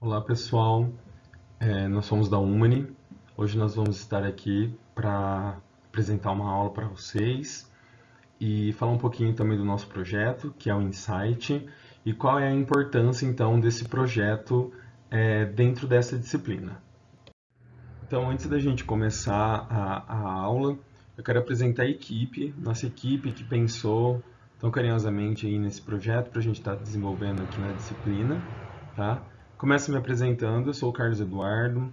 Olá pessoal, nós somos da Umani. Hoje nós vamos estar aqui para apresentar uma aula para vocês e falar um pouquinho também do nosso projeto, que é o Insight, e qual é a importância então desse projeto dentro dessa disciplina. Então, antes da gente começar a aula, eu quero apresentar a equipe, nossa equipe que pensou tão carinhosamente aí nesse projeto para a gente estar desenvolvendo aqui na disciplina, tá? Começo me apresentando, eu sou o Carlos Eduardo,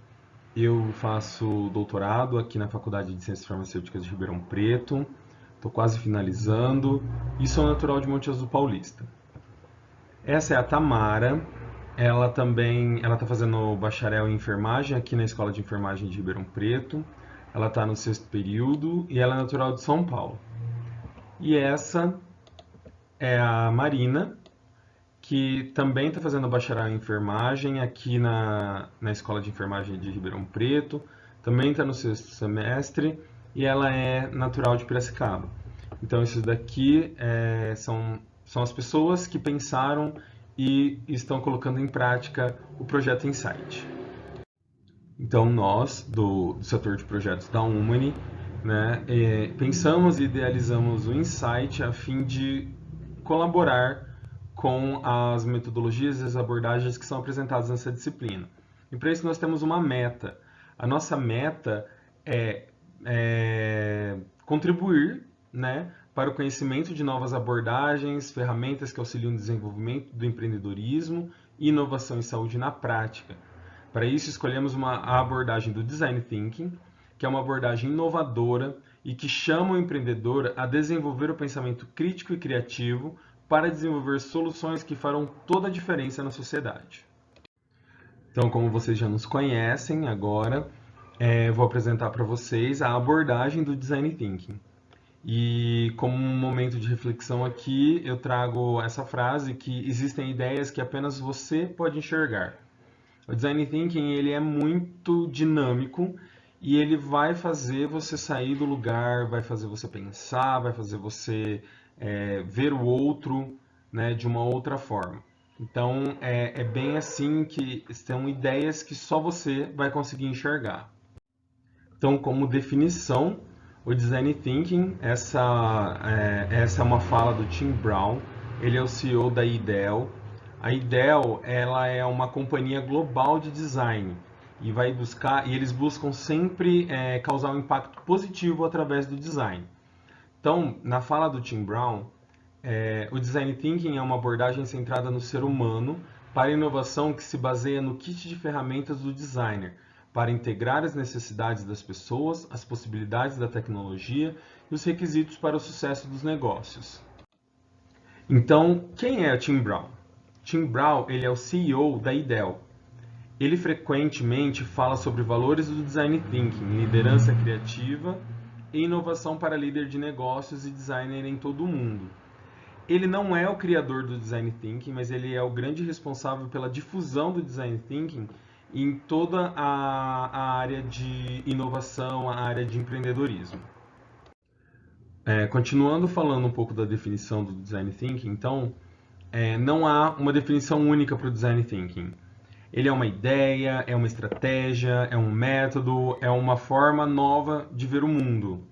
eu faço doutorado aqui na Faculdade de Ciências Farmacêuticas de Ribeirão Preto, estou quase finalizando e sou natural de Monte Azul Paulista. Essa é a Tamara, ela está fazendo bacharel em enfermagem aqui na Escola de Enfermagem de Ribeirão Preto, ela está no 6º período e ela é natural de São Paulo. E essa é a Marina, que também está fazendo bacharel em enfermagem aqui na Escola de Enfermagem de Ribeirão Preto, também está no 6º semestre e ela é natural de Piracicaba. Então, isso daqui são as pessoas que pensaram e estão colocando em prática o projeto Insight. Então, nós, do setor de projetos da Umani, né, pensamos e idealizamos o Insight a fim de colaborar com as metodologias e as abordagens que são apresentadas nessa disciplina. E para isso nós temos uma meta. A nossa meta é contribuir, né, para o conhecimento de novas abordagens, ferramentas que auxiliam o desenvolvimento do empreendedorismo e inovação em saúde na prática. Para isso escolhemos a abordagem do Design Thinking, que é uma abordagem inovadora e que chama o empreendedor a desenvolver o pensamento crítico e criativo para desenvolver soluções que farão toda a diferença na sociedade. Então, como vocês já nos conhecem agora, vou apresentar para vocês a abordagem do Design Thinking. E como um momento de reflexão aqui, eu trago essa frase que existem ideias que apenas você pode enxergar. O Design Thinking ele é muito dinâmico e ele vai fazer você sair do lugar, vai fazer você pensar, vai fazer você ver o outro, né, de uma outra forma. Então, é bem assim que são ideias que só você vai conseguir enxergar. Então, como definição, o Design Thinking, essa é uma fala do Tim Brown, ele é o CEO da IDEO. A IDEO ela é uma companhia global de design e eles buscam sempre causar um impacto positivo através do design. Então, na fala do Tim Brown, o Design Thinking é uma abordagem centrada no ser humano para a inovação que se baseia no kit de ferramentas do designer, para integrar as necessidades das pessoas, as possibilidades da tecnologia e os requisitos para o sucesso dos negócios. Então, quem é o Tim Brown? Tim Brown ele é o CEO da IDEO. Ele frequentemente fala sobre valores do Design Thinking, liderança criativa e inovação para líder de negócios e designer em todo o mundo. Ele não é o criador do Design Thinking, mas ele é o grande responsável pela difusão do Design Thinking em toda a área de inovação, a área de empreendedorismo. Continuando falando um pouco da definição do Design Thinking, então, não há uma definição única para o Design Thinking. Ele é uma ideia, é uma estratégia, é um método, é uma forma nova de ver o mundo.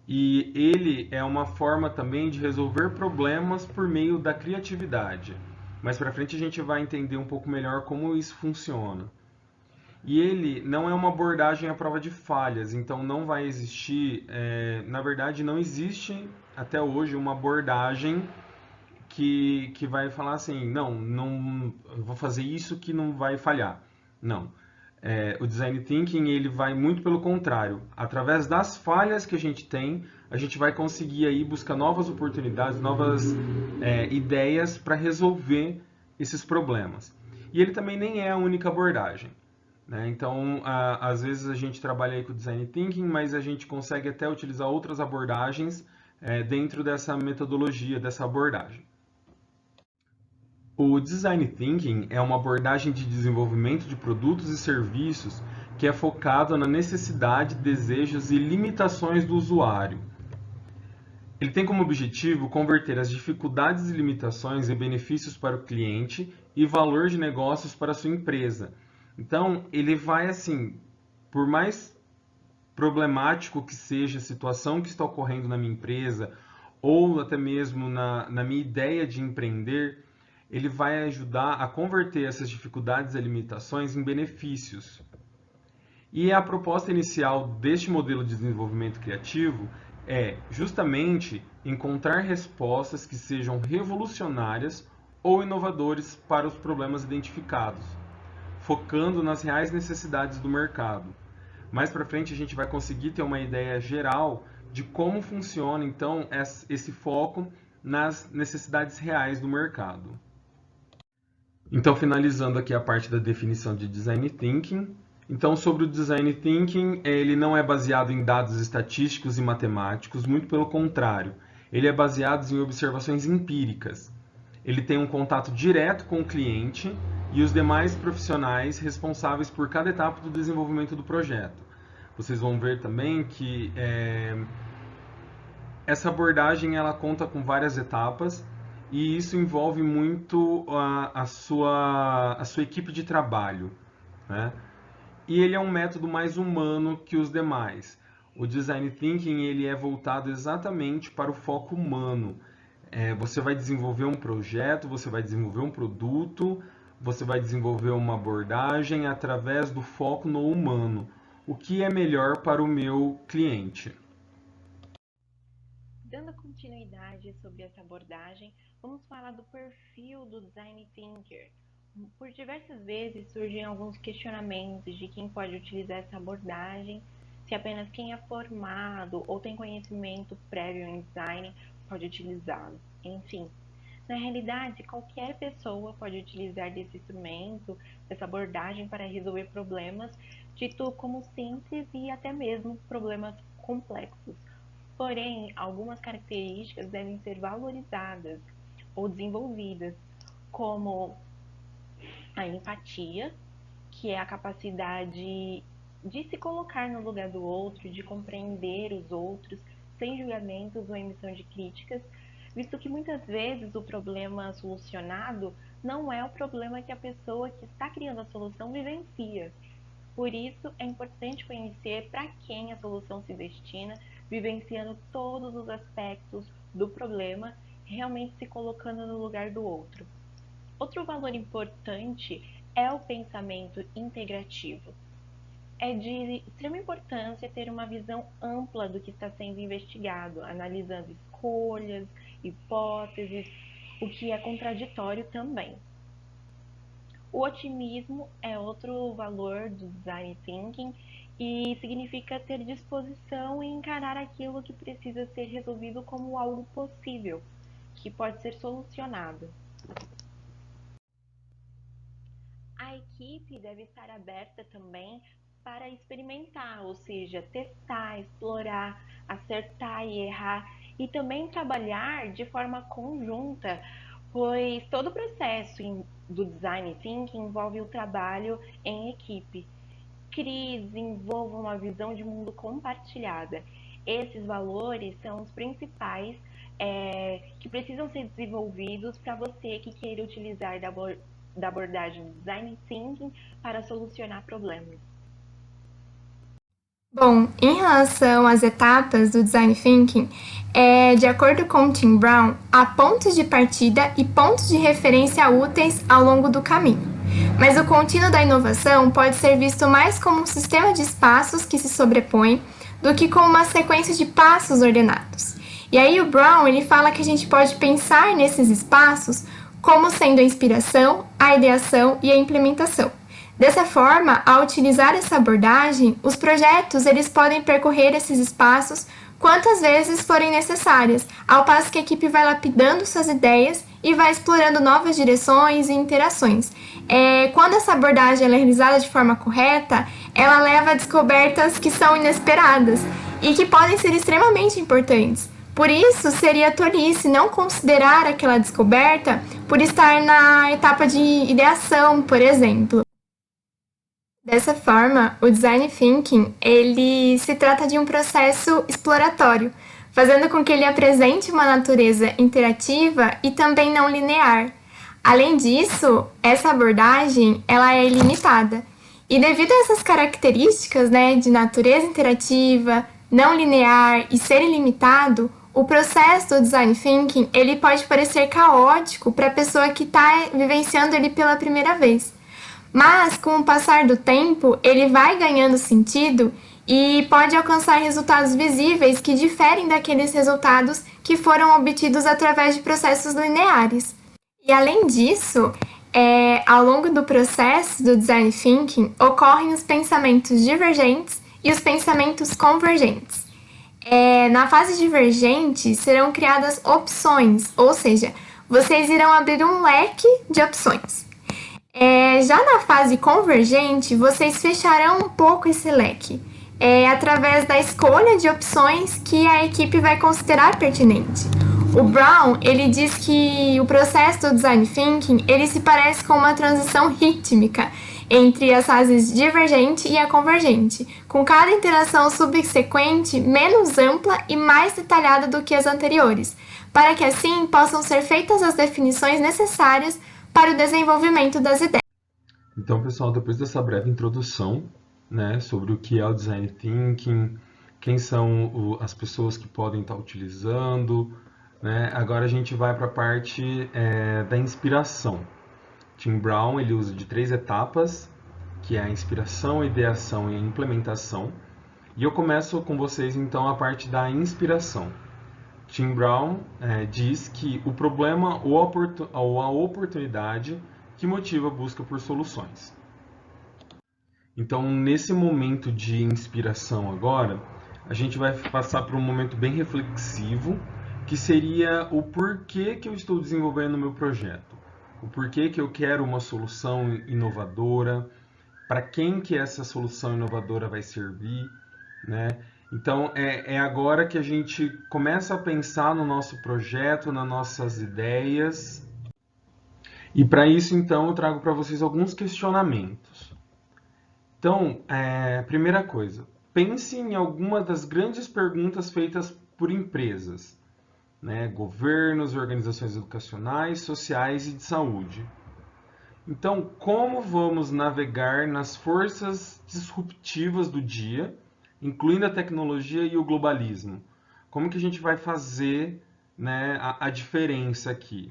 E ele é uma forma também de resolver problemas por meio da criatividade. Mais para frente a gente vai entender um pouco melhor como isso funciona. E ele não é uma abordagem à prova de falhas, então não vai existir, na verdade não existe até hoje uma abordagem que vai falar assim, não, eu vou fazer isso que não vai falhar. Não. O Design Thinking ele vai muito pelo contrário. Através das falhas que a gente tem, a gente vai conseguir aí buscar novas oportunidades, novas ideias para resolver esses problemas. E ele também nem é a única abordagem. Né? Então, às vezes a gente trabalha aí com o Design Thinking, mas a gente consegue até utilizar outras abordagens dentro dessa metodologia, dessa abordagem. O Design Thinking é uma abordagem de desenvolvimento de produtos e serviços que é focado na necessidade, desejos e limitações do usuário. Ele tem como objetivo converter as dificuldades e limitações em benefícios para o cliente e valor de negócios para a sua empresa. Então, ele vai assim, por mais problemático que seja a situação que está ocorrendo na minha empresa, ou até mesmo na minha ideia de empreender, ele vai ajudar a converter essas dificuldades e limitações em benefícios. E a proposta inicial deste modelo de desenvolvimento criativo é justamente encontrar respostas que sejam revolucionárias ou inovadoras para os problemas identificados, focando nas reais necessidades do mercado. Mais para frente a gente vai conseguir ter uma ideia geral de como funciona então esse foco nas necessidades reais do mercado. Então, finalizando aqui a parte da definição de Design Thinking. Então, sobre o Design Thinking, ele não é baseado em dados estatísticos e matemáticos, muito pelo contrário. Ele é baseado em observações empíricas. Ele tem um contato direto com o cliente e os demais profissionais responsáveis por cada etapa do desenvolvimento do projeto. Vocês vão ver também que essa abordagem ela conta com várias etapas e isso envolve muito a sua equipe de trabalho, né? E ele é um método mais humano que os demais. O Design Thinking ele é voltado exatamente para o foco humano. Você vai desenvolver um projeto, você vai desenvolver um produto, você vai desenvolver uma abordagem através do foco no humano. O que é melhor para o meu cliente? Dando continuidade sobre essa abordagem, vamos falar do perfil do Design Thinker. Por diversas vezes surgem alguns questionamentos de quem pode utilizar essa abordagem, se apenas quem é formado ou tem conhecimento prévio em design pode utilizá-lo. Enfim, na realidade, qualquer pessoa pode utilizar desse instrumento, dessa abordagem para resolver problemas, dito como simples e até mesmo problemas complexos. Porém, algumas características devem ser valorizadas ou desenvolvidas, como a empatia, que é a capacidade de se colocar no lugar do outro, de compreender os outros, sem julgamentos ou emissão de críticas, visto que muitas vezes o problema solucionado não é o problema que a pessoa que está criando a solução vivencia. Por isso, é importante conhecer para quem a solução se destina, vivenciando todos os aspectos do problema, realmente se colocando no lugar do outro. Outro valor importante é o pensamento integrativo. É de extrema importância ter uma visão ampla do que está sendo investigado, analisando escolhas, hipóteses, o que é contraditório também. O otimismo é outro valor do Design Thinking e significa ter disposição em encarar aquilo que precisa ser resolvido como algo possível, que pode ser solucionado. A equipe deve estar aberta também para experimentar, ou seja, testar, explorar, acertar e errar, e também trabalhar de forma conjunta, pois todo o processo do design thinking envolve o trabalho em equipe. Crie e desenvolva uma visão de mundo compartilhada. Esses valores são os principais que precisam ser desenvolvidos para você que queira utilizar da abordagem Design Thinking para solucionar problemas. Bom, em relação às etapas do Design Thinking, de acordo com Tim Brown, há pontos de partida e pontos de referência úteis ao longo do caminho. Mas o contínuo da inovação pode ser visto mais como um sistema de espaços que se sobrepõem do que como uma sequência de passos ordenados. E aí o Brown ele fala que a gente pode pensar nesses espaços como sendo a inspiração, a ideação e a implementação. Dessa forma, ao utilizar essa abordagem, os projetos eles podem percorrer esses espaços quantas vezes forem necessárias, ao passo que a equipe vai lapidando suas ideias e vai explorando novas direções e interações. Quando essa abordagem é realizada de forma correta, ela leva a descobertas que são inesperadas e que podem ser extremamente importantes. Por isso, seria tolice não considerar aquela descoberta por estar na etapa de ideação, por exemplo. Dessa forma, o Design Thinking ele se trata de um processo exploratório, fazendo com que ele apresente uma natureza interativa e também não linear. Além disso, essa abordagem ela é ilimitada. E devido a essas características, né, de natureza interativa, não linear e ser ilimitado, o processo do design thinking ele pode parecer caótico para a pessoa que está vivenciando ele pela primeira vez. Mas, com o passar do tempo, ele vai ganhando sentido e pode alcançar resultados visíveis que diferem daqueles resultados que foram obtidos através de processos lineares. E, além disso, ao longo do processo do design thinking, ocorrem os pensamentos divergentes e os pensamentos convergentes. Na fase divergente, serão criadas opções, ou seja, vocês irão abrir um leque de opções. Já na fase convergente, vocês fecharão um pouco esse leque, através da escolha de opções que a equipe vai considerar pertinente. O Brown, ele diz que o processo do design thinking, ele se parece com uma transição rítmica entre as fases divergente e a convergente, com cada interação subsequente menos ampla e mais detalhada do que as anteriores, para que assim possam ser feitas as definições necessárias para o desenvolvimento das ideias. Então, pessoal, depois dessa breve introdução, né, sobre o que é o Design Thinking, quem são as pessoas que podem estar utilizando, né, agora a gente vai para a parte da inspiração. Tim Brown ele usa de 3 etapas, que é a inspiração, a ideação e a implementação. E eu começo com vocês, então, a parte da inspiração. Tim Brown diz que o problema ou a oportunidade que motiva a busca por soluções. Então, nesse momento de inspiração agora, a gente vai passar por um momento bem reflexivo, que seria o porquê que eu estou desenvolvendo o meu projeto. O porquê que eu quero uma solução inovadora, para quem que essa solução inovadora vai servir, né? Então, é agora que a gente começa a pensar no nosso projeto, nas nossas ideias. E para isso, então, eu trago para vocês alguns questionamentos. Então, primeira coisa, pense em alguma das grandes perguntas feitas por empresas, né? Governos, organizações educacionais, sociais e de saúde. Então, como vamos navegar nas forças disruptivas do dia, incluindo a tecnologia e o globalismo? Como que a gente vai fazer, né, a diferença aqui?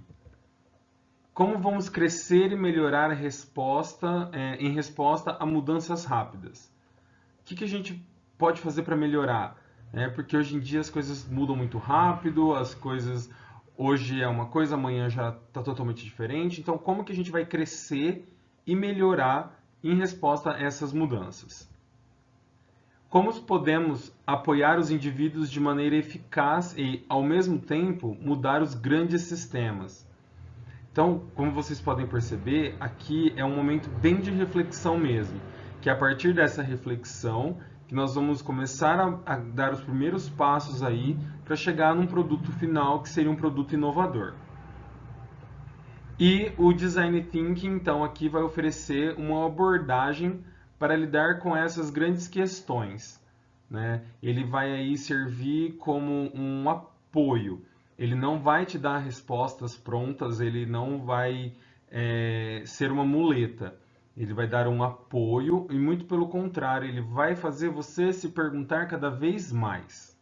Como vamos crescer e melhorar a resposta, em resposta a mudanças rápidas? O que a gente pode fazer para melhorar? Porque hoje em dia as coisas mudam muito rápido, as coisas hoje é uma coisa, amanhã já está totalmente diferente. Então, como que a gente vai crescer e melhorar em resposta a essas mudanças? Como podemos apoiar os indivíduos de maneira eficaz e, ao mesmo tempo, mudar os grandes sistemas? Então, como vocês podem perceber, aqui é um momento bem de reflexão mesmo, que é a partir dessa reflexão que nós vamos começar a dar os primeiros passos aí para chegar num produto final que seria um produto inovador. E o Design Thinking, então, aqui vai oferecer uma abordagem para lidar com essas grandes questões, né? Ele vai aí servir como um apoio. Ele não vai te dar respostas prontas, ele não vai ser uma muleta. Ele vai dar um apoio e, muito pelo contrário, ele vai fazer você se perguntar cada vez mais.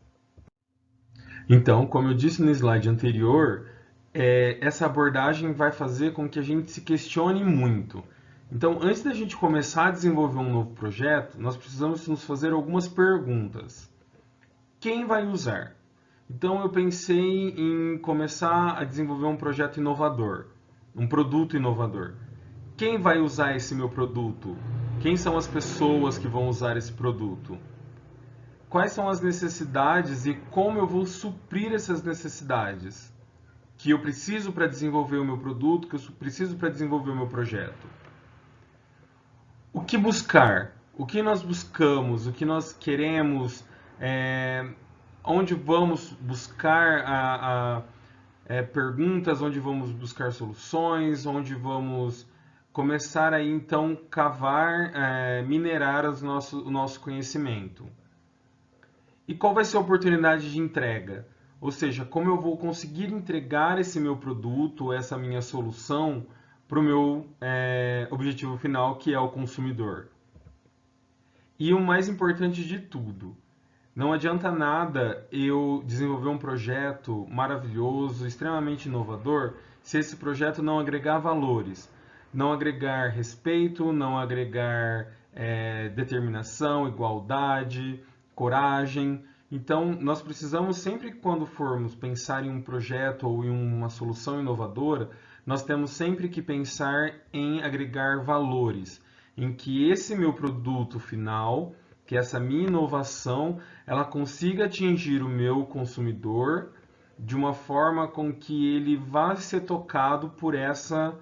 Então, como eu disse no slide anterior, essa abordagem vai fazer com que a gente se questione muito. Então, antes da gente começar a desenvolver um novo projeto, nós precisamos nos fazer algumas perguntas. Quem vai usar? Então, eu pensei em começar a desenvolver um projeto inovador, um produto inovador. Quem vai usar esse meu produto? Quem são as pessoas que vão usar esse produto? Quais são as necessidades e como eu vou suprir essas necessidades que eu preciso para desenvolver o meu produto, que eu preciso para desenvolver o meu projeto? O que buscar? O que nós buscamos? O que nós queremos? Onde vamos buscar perguntas, onde vamos buscar soluções, onde vamos começar aí então cavar, minerar o nosso conhecimento. E qual vai ser a oportunidade de entrega? Ou seja, como eu vou conseguir entregar esse meu produto, essa minha solução, para o meu objetivo final, que é o consumidor. E o mais importante de tudo, não adianta nada eu desenvolver um projeto maravilhoso, extremamente inovador, se esse projeto não agregar valores, não agregar respeito, não agregar determinação, igualdade, coragem. Então, nós precisamos sempre, quando formos pensar em um projeto ou em uma solução inovadora, nós temos sempre que pensar em agregar valores, em que esse meu produto final, que essa minha inovação, ela consiga atingir o meu consumidor de uma forma com que ele vá ser tocado por essa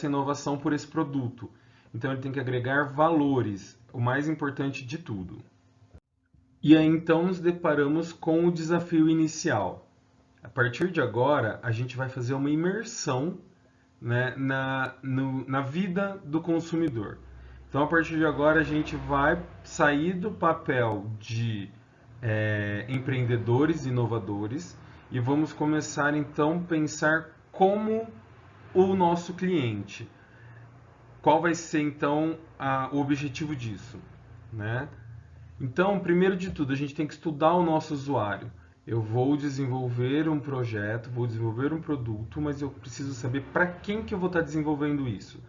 inovação, por esse produto. Então ele tem que agregar valores, o mais importante de tudo. E aí então nos deparamos com o desafio inicial. A partir de agora, a gente vai fazer uma imersão, né, na vida do consumidor. Então, a partir de agora, a gente vai sair do papel de empreendedores inovadores e vamos começar, então, a pensar como o nosso cliente. Qual vai ser, então, o objetivo disso, né? Então, primeiro de tudo, a gente tem que estudar o nosso usuário. Eu vou desenvolver um projeto, vou desenvolver um produto, mas eu preciso saber para quem que eu vou estar desenvolvendo isso.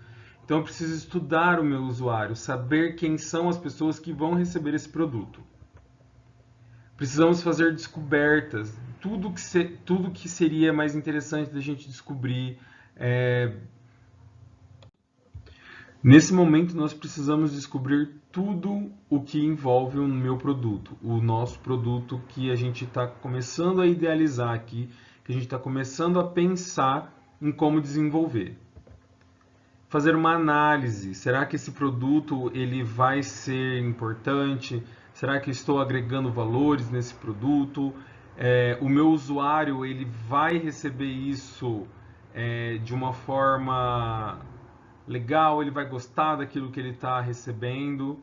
Então eu preciso estudar o meu usuário, saber quem são as pessoas que vão receber esse produto. Precisamos fazer descobertas, tudo que seria mais interessante da gente descobrir. Nesse momento nós precisamos descobrir tudo o que envolve o meu produto, o nosso produto que a gente está começando a idealizar aqui, que a gente está começando a pensar em como desenvolver. Fazer uma análise, será que esse produto ele vai ser importante? Será que eu estou agregando valores nesse produto? O meu usuário ele vai receber isso de uma forma legal, ele vai gostar daquilo que ele está recebendo.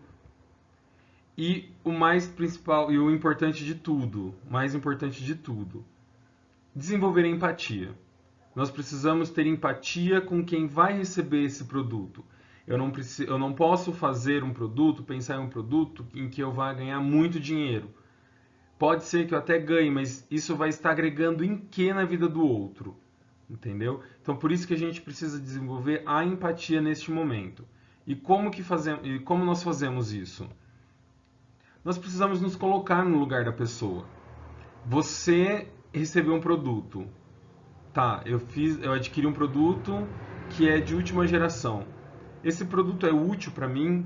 E o mais principal e o importante de tudo, desenvolver empatia. Nós precisamos ter empatia com quem vai receber esse produto. Eu não posso fazer um produto, pensar em um produto em que eu vá ganhar muito dinheiro. Pode ser que eu até ganhe, mas isso vai estar agregando em que na vida do outro? Entendeu? Então, por isso que a gente precisa desenvolver a empatia neste momento. E como nós fazemos isso? Nós precisamos nos colocar no lugar da pessoa. Você recebeu um produto. Tá, eu adquiri um produto que é de última geração. Esse produto é útil para mim?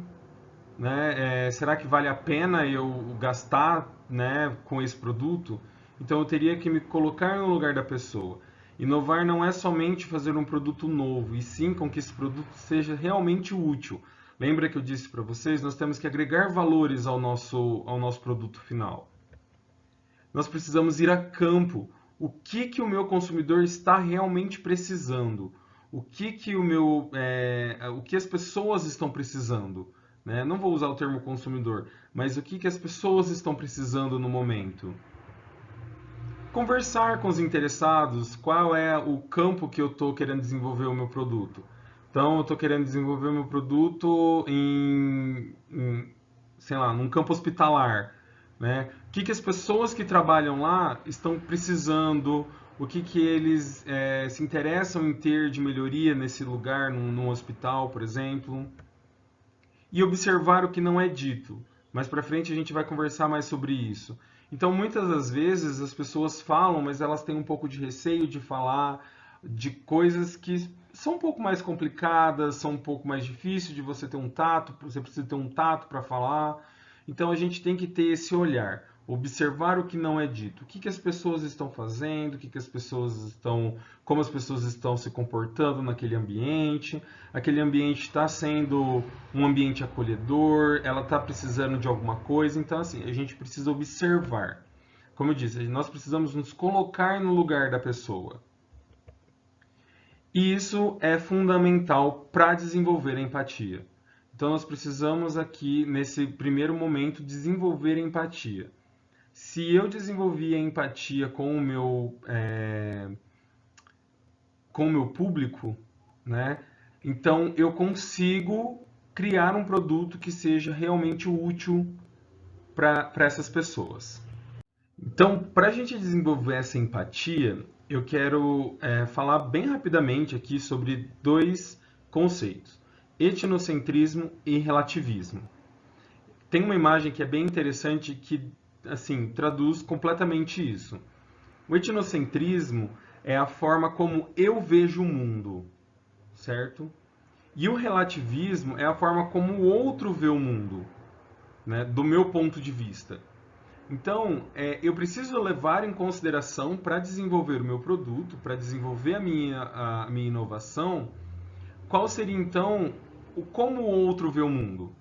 Né? Será que vale a pena eu gastar, né, com esse produto? Então eu teria que me colocar no lugar da pessoa. Inovar não é somente fazer um produto novo, e sim com que esse produto seja realmente útil. Lembra que eu disse para vocês, nós temos que agregar valores ao nosso produto final. Nós precisamos ir a campo. O que o meu consumidor está realmente precisando? O que as pessoas estão precisando? Né? Não vou usar o termo consumidor, mas o que as pessoas estão precisando no momento? Conversar com os interessados, qual é o campo que eu estou querendo desenvolver o meu produto. Então, eu estou querendo desenvolver o meu produto sei lá, num campo hospitalar. Né? O que as pessoas que trabalham lá estão precisando, o que eles se interessam em ter de melhoria nesse lugar, num hospital, por exemplo. E observar o que não é dito. Mais para frente a gente vai conversar mais sobre isso. Então, muitas das vezes as pessoas falam, mas elas têm um pouco de receio de falar de coisas que são um pouco mais complicadas, são um pouco mais difíceis de você ter um tato, você precisa ter um tato para falar. Então, a gente tem que ter esse olhar, observar o que não é dito. O que as pessoas estão fazendo, como as pessoas estão se comportando naquele ambiente. Aquele ambiente está sendo um ambiente acolhedor, ela está precisando de alguma coisa. Então, assim, a gente precisa observar. Como eu disse, nós precisamos nos colocar no lugar da pessoa. E isso é fundamental para desenvolver a empatia. Então, nós precisamos aqui, nesse primeiro momento, desenvolver a empatia. Se eu desenvolvi a empatia com o meu público, né, então eu consigo criar um produto que seja realmente útil para essas pessoas. Então, para a gente desenvolver essa empatia, eu quero falar bem rapidamente aqui sobre dois conceitos: etnocentrismo e relativismo. Tem uma imagem que é bem interessante que assim traduz completamente isso. O etnocentrismo é a forma como eu vejo o mundo, certo? E o relativismo é a forma como o outro vê o mundo, né, do meu ponto de vista. Então, eu preciso levar em consideração para desenvolver o meu produto, para desenvolver a minha inovação, qual seria então como o outro vê o mundo.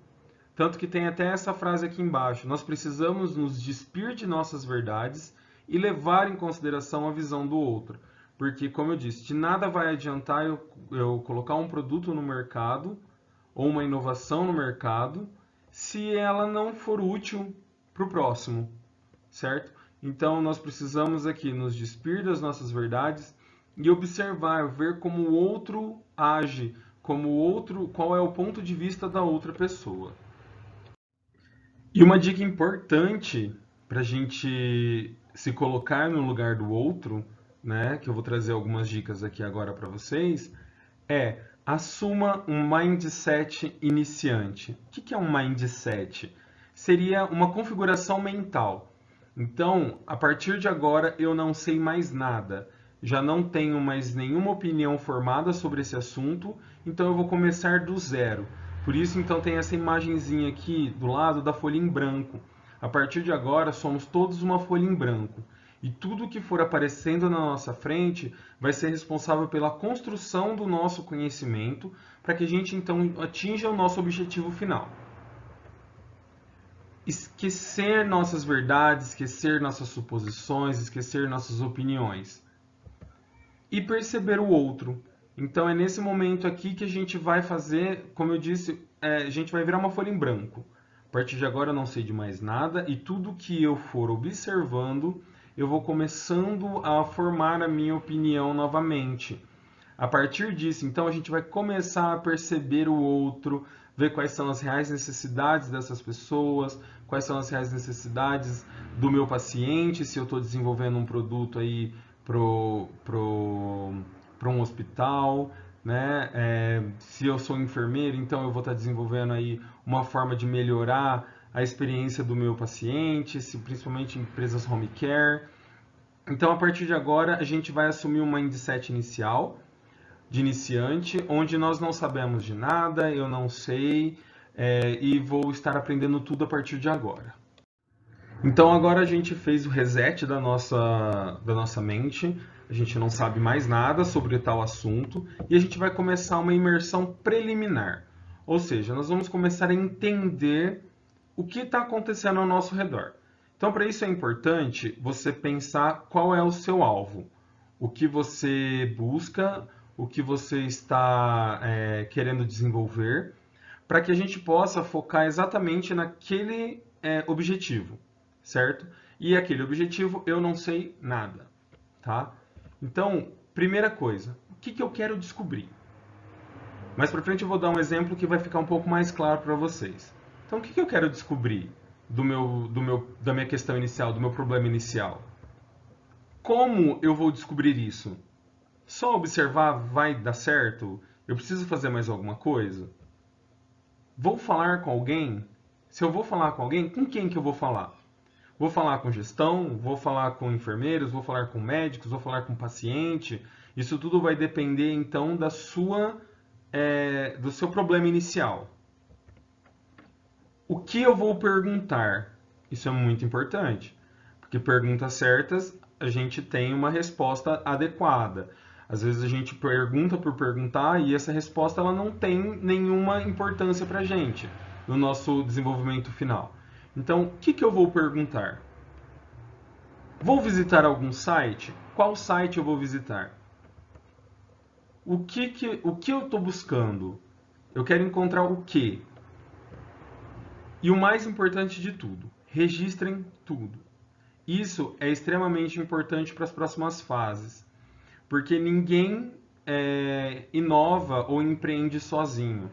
Tanto que tem até essa frase aqui embaixo: nós precisamos nos despir de nossas verdades e levar em consideração a visão do outro. Porque, como eu disse, de nada vai adiantar eu colocar um produto no mercado ou uma inovação no mercado se ela não for útil para o próximo, certo? Então, nós precisamos aqui nos despir das nossas verdades e observar, ver como o outro age, qual é o ponto de vista da outra pessoa. E uma dica importante para a gente se colocar no lugar do outro, né, que eu vou trazer algumas dicas aqui agora para vocês, é assuma um mindset iniciante. O que é um mindset? Seria uma configuração mental. Então, a partir de agora, eu não sei mais nada. Já não tenho mais nenhuma opinião formada sobre esse assunto, então eu vou começar do zero. Por isso, então, tem essa imagenzinha aqui do lado da folha em branco. A partir de agora, somos todos uma folha em branco. E tudo que for aparecendo na nossa frente vai ser responsável pela construção do nosso conhecimento para que a gente, então, atinja o nosso objetivo final. Esquecer nossas verdades, esquecer nossas suposições, esquecer nossas opiniões. E perceber o outro. Então é nesse momento aqui que a gente vai fazer, como eu disse, a gente vai virar uma folha em branco. A partir de agora eu não sei de mais nada e tudo que eu for observando, eu vou começando a formar a minha opinião novamente. A partir disso, então, a gente vai começar a perceber o outro, ver quais são as reais necessidades dessas pessoas, quais são as reais necessidades do meu paciente, se eu estou desenvolvendo um produto aí para um hospital, né? Se eu sou enfermeiro, então eu vou estar desenvolvendo aí uma forma de melhorar a experiência do meu paciente, principalmente em empresas home care. Então, a partir de agora, a gente vai assumir um mindset inicial, de iniciante, onde nós não sabemos de nada, eu não sei, e vou estar aprendendo tudo a partir de agora. Então agora a gente fez o reset da nossa mente, a gente não sabe mais nada sobre tal assunto e a gente vai começar uma imersão preliminar. Ou seja, nós vamos começar a entender o que está acontecendo ao nosso redor. Então, para isso é importante você pensar qual é o seu alvo, o que você busca, o que você está querendo desenvolver, para que a gente possa focar exatamente naquele objetivo, certo? E aquele objetivo eu não sei nada, tá? Então, primeira coisa, o que eu quero descobrir? Mais para frente eu vou dar um exemplo que vai ficar um pouco mais claro para vocês. Então, o que eu quero descobrir da minha questão inicial, do meu problema inicial? Como eu vou descobrir isso? Só observar vai dar certo? Eu preciso fazer mais alguma coisa? Vou falar com alguém? Se eu vou falar com alguém, com quem que eu vou falar? Vou falar com gestão? Vou falar com enfermeiros? Vou falar com médicos? Vou falar com paciente? Isso tudo vai depender, então, do seu problema inicial. O que eu vou perguntar? Isso é muito importante, porque perguntas certas, a gente tem uma resposta adequada. Às vezes a gente pergunta por perguntar e essa resposta ela não tem nenhuma importância para a gente no nosso desenvolvimento final. Então, o que eu vou perguntar? Vou visitar algum site? Qual site eu vou visitar? O que eu estou buscando? Eu quero encontrar o quê? E o mais importante de tudo, registrem tudo. Isso é extremamente importante para as próximas fases, porque ninguém inova ou empreende sozinho.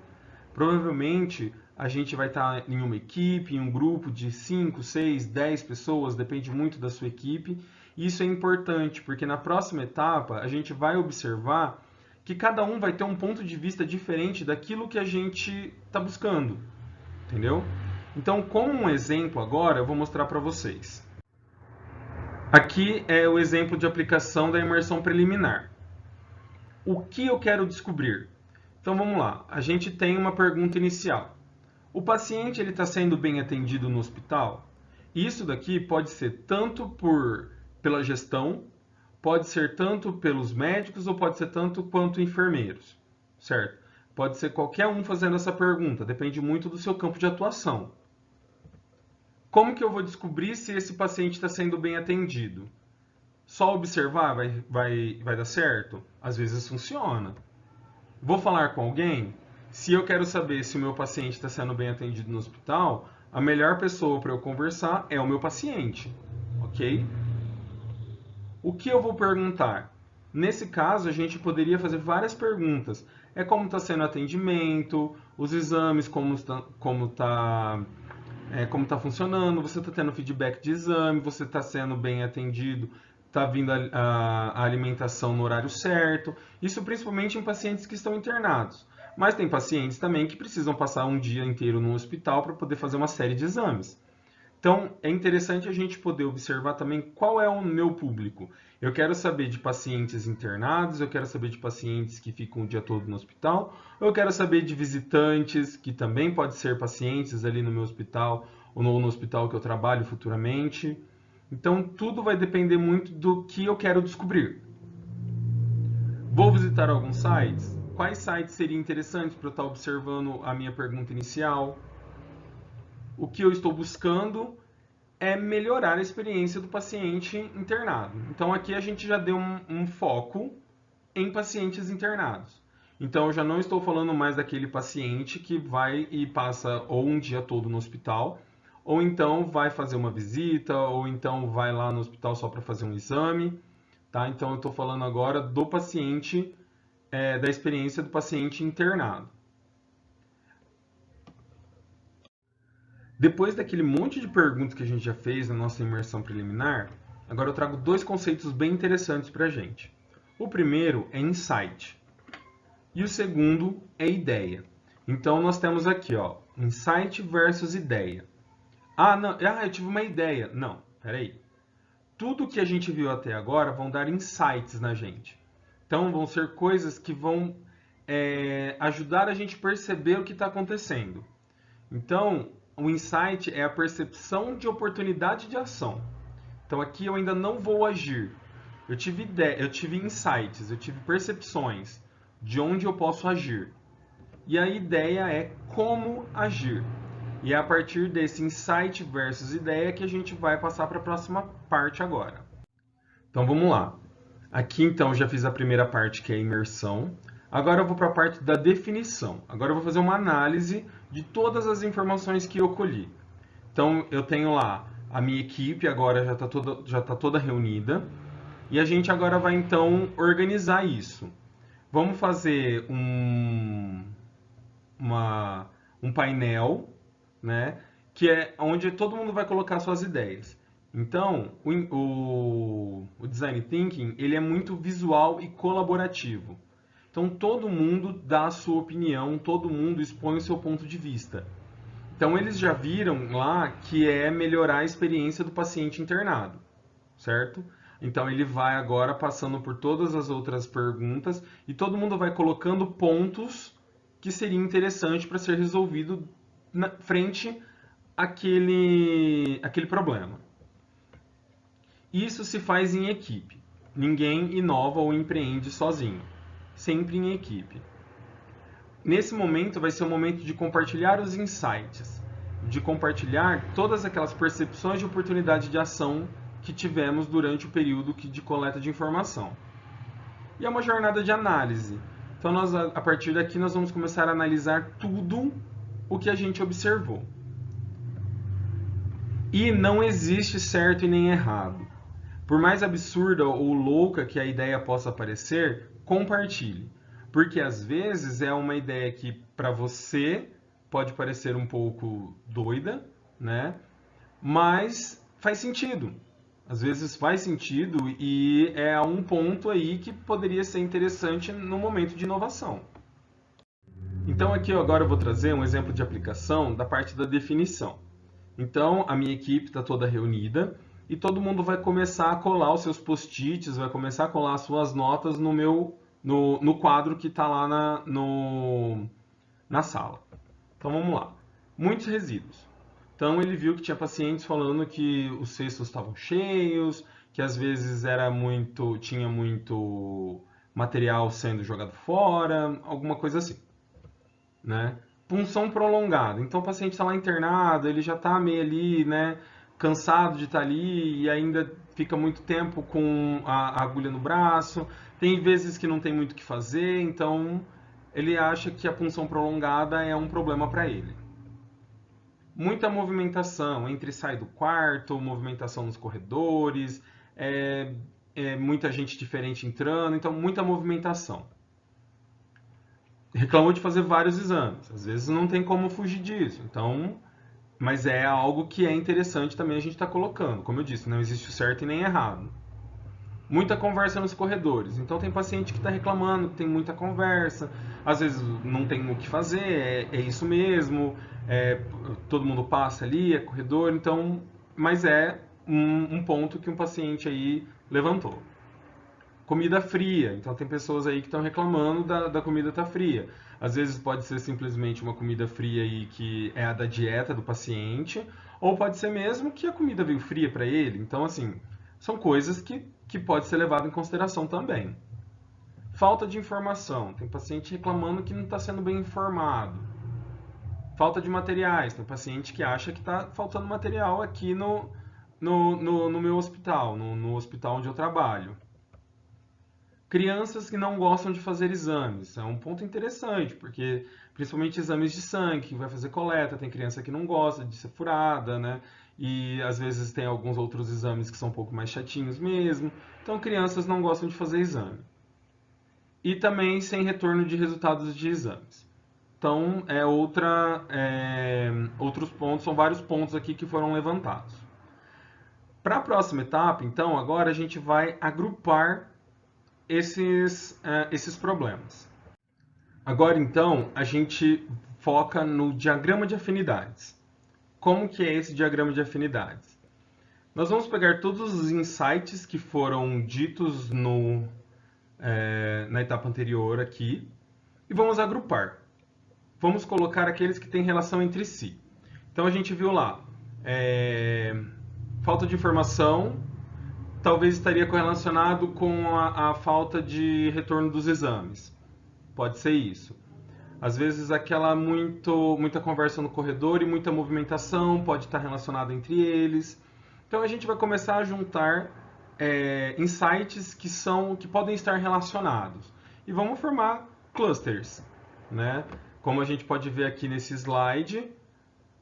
Provavelmente a gente vai estar em uma equipe, em um grupo de 5, 6, 10 pessoas, depende muito da sua equipe. E isso é importante, porque na próxima etapa a gente vai observar que cada um vai ter um ponto de vista diferente daquilo que a gente está buscando, entendeu? Então, como um exemplo agora, eu vou mostrar para vocês. Aqui é o exemplo de aplicação da imersão preliminar. O que eu quero descobrir? Então vamos lá, a gente tem uma pergunta inicial. O paciente está sendo bem atendido no hospital? Isso daqui pode ser tanto pela gestão, pode ser tanto pelos médicos ou pode ser tanto quanto enfermeiros, certo? Pode ser qualquer um fazendo essa pergunta, depende muito do seu campo de atuação. Como que eu vou descobrir se esse paciente está sendo bem atendido? Só observar vai dar certo? Às vezes funciona. Vou falar com alguém? Se eu quero saber se o meu paciente está sendo bem atendido no hospital, a melhor pessoa para eu conversar é o meu paciente, ok? O que eu vou perguntar? Nesse caso, a gente poderia fazer várias perguntas. Como está sendo o atendimento, os exames, como está funcionando, você está tendo feedback de exame, você está sendo bem atendido, está vindo a alimentação no horário certo. Isso principalmente em pacientes que estão internados. Mas tem pacientes também que precisam passar um dia inteiro no hospital para poder fazer uma série de exames. Então, é interessante a gente poder observar também qual é o meu público. Eu quero saber de pacientes internados, eu quero saber de pacientes que ficam o dia todo no hospital, ou eu quero saber de visitantes, que também pode ser pacientes ali no meu hospital, ou no hospital que eu trabalho futuramente. Então, tudo vai depender muito do que eu quero descobrir. Vou visitar alguns sites? Quais sites seriam interessantes para eu estar observando a minha pergunta inicial? O que eu estou buscando é melhorar a experiência do paciente internado. Então, aqui a gente já deu um foco em pacientes internados. Então, eu já não estou falando mais daquele paciente que vai e passa ou um dia todo no hospital, ou então vai fazer uma visita, ou então vai lá no hospital só para fazer um exame. Tá? Então, eu estou falando agora do paciente, da experiência do paciente internado. Depois daquele monte de perguntas que a gente já fez na nossa imersão preliminar, agora eu trago dois conceitos bem interessantes para a gente. O primeiro é insight e o segundo é ideia. Então nós temos aqui, insight versus ideia. Eu tive uma ideia. Não, peraí. Tudo que a gente viu até agora vão dar insights na gente. Então vão ser coisas que vão ajudar a gente a perceber o que está acontecendo. Então, o insight é a percepção de oportunidade de ação. Então aqui eu ainda não vou agir. Eu tive insights, eu tive percepções de onde eu posso agir. E a ideia é como agir. E é a partir desse insight versus ideia que a gente vai passar para a próxima parte agora. Então vamos lá. Aqui então já fiz a primeira parte, que é a imersão. Agora eu vou para a parte da definição. Agora eu vou fazer uma análise de todas as informações que eu colhi. Então eu tenho lá a minha equipe, agora já está toda reunida. E a gente agora vai então organizar isso. Vamos fazer um painel, né, que é onde todo mundo vai colocar suas ideias. Então, o Design Thinking ele é muito visual e colaborativo. Então, todo mundo dá a sua opinião, todo mundo expõe o seu ponto de vista. Então, eles já viram lá que é melhorar a experiência do paciente internado, certo? Então, ele vai agora passando por todas as outras perguntas e todo mundo vai colocando pontos que seria interessante para ser resolvido frente àquele problema. Isso se faz em equipe. Ninguém inova ou empreende sozinho. Sempre em equipe. Nesse momento vai ser o momento de compartilhar os insights, de compartilhar todas aquelas percepções de oportunidade de ação que tivemos durante o período de coleta de informação. E é uma jornada de análise. Então, a partir daqui, nós vamos começar a analisar tudo o que a gente observou. E não existe certo e nem errado. Por mais absurda ou louca que a ideia possa parecer, compartilhe. Porque às vezes é uma ideia que para você pode parecer um pouco doida, né? Mas faz sentido. Às vezes faz sentido e é um ponto aí que poderia ser interessante no momento de inovação. Então aqui agora eu vou trazer um exemplo de aplicação da parte da definição. Então a minha equipe está toda reunida e todo mundo vai começar a colar os seus post-its, vai começar a colar as suas notas no quadro que está lá na sala. Então vamos lá. Muitos resíduos. Então ele viu que tinha pacientes falando que os cestos estavam cheios, que às vezes tinha muito material sendo jogado fora, alguma coisa assim, né? Punção prolongada. Então o paciente está lá internado, ele já está meio ali, né, cansado de estar ali e ainda fica muito tempo com a agulha no braço. Tem vezes que não tem muito o que fazer, então ele acha que a punção prolongada é um problema para ele. Muita movimentação, entra e sai do quarto, movimentação nos corredores, muita gente diferente entrando, então muita movimentação. Reclamou de fazer vários exames, às vezes não tem como fugir disso, então, mas é algo que é interessante também a gente estar colocando. Como eu disse, não existe o certo e nem errado. Muita conversa nos corredores. Então tem paciente que está reclamando que tem muita conversa, às vezes não tem o que fazer, é isso mesmo, todo mundo passa ali, é corredor, então, mas é um ponto que um paciente aí levantou. Comida fria, então tem pessoas aí que estão reclamando da comida estar fria. Às vezes pode ser simplesmente uma comida fria aí que é a da dieta do paciente, ou pode ser mesmo que a comida veio fria para ele. Então, assim, são coisas que pode ser levado em consideração também. Falta de informação. Tem paciente reclamando que não está sendo bem informado. Falta de materiais. Tem paciente que acha que está faltando material aqui no meu hospital, no hospital onde eu trabalho. Crianças que não gostam de fazer exames. É um ponto interessante, porque principalmente exames de sangue, que vai fazer coleta, tem criança que não gosta de ser furada, né? E às vezes tem alguns outros exames que são um pouco mais chatinhos mesmo. Então crianças não gostam de fazer exame. E também sem retorno de resultados de exames. Então outros pontos, são vários pontos aqui que foram levantados. Para a próxima etapa, então, agora a gente vai agrupar esses problemas. Agora, então, a gente foca no diagrama de afinidades. Como que é esse diagrama de afinidades? Nós vamos pegar todos os insights que foram ditos na etapa anterior aqui e vamos agrupar. Vamos colocar aqueles que têm relação entre si. Então, a gente viu lá, falta de informação, talvez estaria correlacionado com a falta de retorno dos exames. Pode ser isso. Às vezes muita conversa no corredor e muita movimentação pode estar relacionada entre eles. Então a gente vai começar a juntar insights que podem estar relacionados. E vamos formar clusters, né? Como a gente pode ver aqui nesse slide,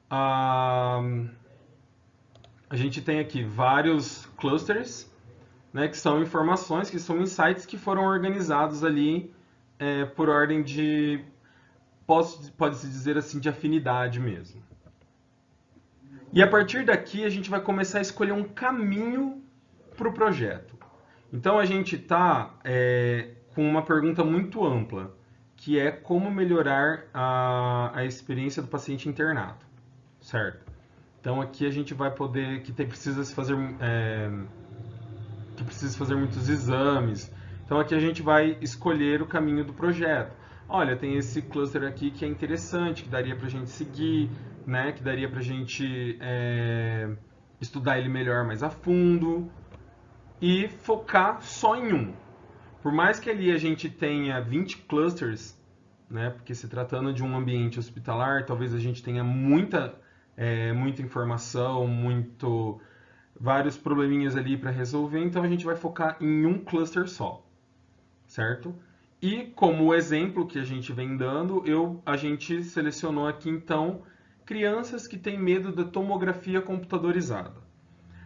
a gente tem aqui vários clusters, né, que são informações, que são insights que foram organizados ali por ordem de, pode-se dizer assim, de afinidade mesmo. E a partir daqui a gente vai começar a escolher um caminho para o projeto. Então a gente está com uma pergunta muito ampla, que é como melhorar a experiência do paciente internado, certo? Então aqui a gente vai poder, precisa fazer muitos exames. Então aqui a gente vai escolher o caminho do projeto. Olha, tem esse cluster aqui que é interessante, que daria para a gente seguir, né? Que daria para a gente estudar ele melhor, mais a fundo e focar só em um. Por mais que ali a gente tenha 20 clusters, né? Porque se tratando de um ambiente hospitalar, talvez a gente tenha muita informação, vários probleminhas ali para resolver, então a gente vai focar em um cluster só, certo? E como exemplo que a gente vem dando, a gente selecionou aqui então crianças que têm medo da tomografia computadorizada.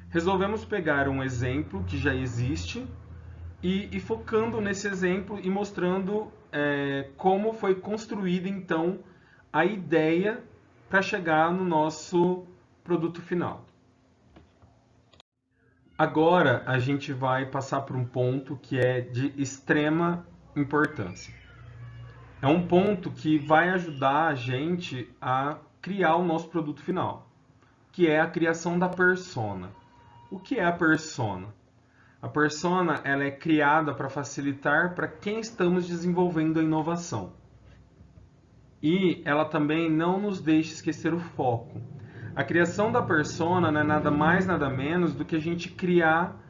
Resolvemos pegar um exemplo que já existe e focando nesse exemplo e mostrando como foi construída então a ideia para chegar no nosso produto final. Agora a gente vai passar por um ponto que é de extrema importância. É um ponto que vai ajudar a gente a criar o nosso produto final, que é a criação da persona. O que é a persona? A persona ela é criada para facilitar para quem estamos desenvolvendo a inovação. E ela também não nos deixa esquecer o foco. A criação da persona não é nada mais, nada menos do que a gente criar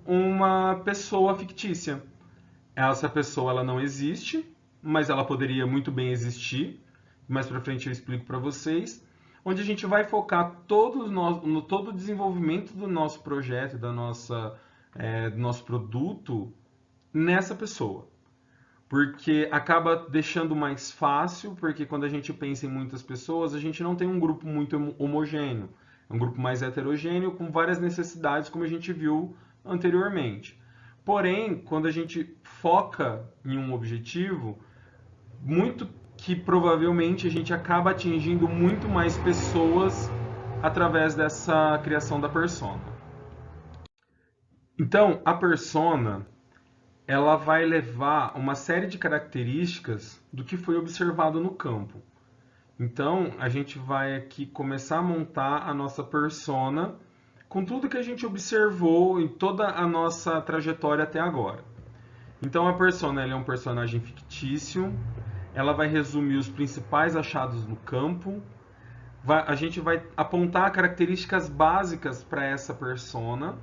uma pessoa fictícia. Essa pessoa ela não existe, mas ela poderia muito bem existir. Mais para frente eu explico para vocês. Onde a gente vai focar todo o desenvolvimento do nosso projeto, do nosso produto nessa pessoa. Porque acaba deixando mais fácil, porque quando a gente pensa em muitas pessoas, a gente não tem um grupo muito homogêneo. É um grupo mais heterogêneo, com várias necessidades, como a gente viu anteriormente. Porém, quando a gente foca em um objetivo, muito que provavelmente a gente acaba atingindo muito mais pessoas através dessa criação da persona. Então, a persona ela vai levar uma série de características do que foi observado no campo. Então, a gente vai aqui começar a montar a nossa persona com tudo que a gente observou em toda a nossa trajetória até agora. Então, a persona ela é um personagem fictício, ela vai resumir os principais achados no campo, a gente vai apontar características básicas para essa persona,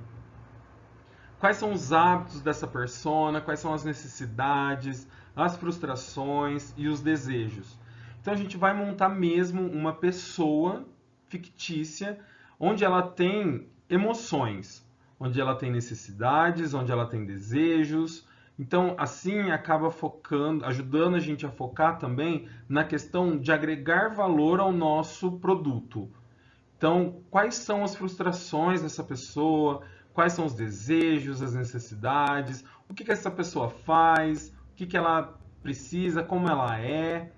quais são os hábitos dessa persona, quais são as necessidades, as frustrações e os desejos. Então a gente vai montar mesmo uma pessoa fictícia, onde ela tem emoções, onde ela tem necessidades, onde ela tem desejos. Então, assim, acaba focando, ajudando a gente a focar também na questão de agregar valor ao nosso produto. Então, quais são as frustrações dessa pessoa, quais são os desejos, as necessidades, o que essa pessoa faz, o que ela precisa, como ela é,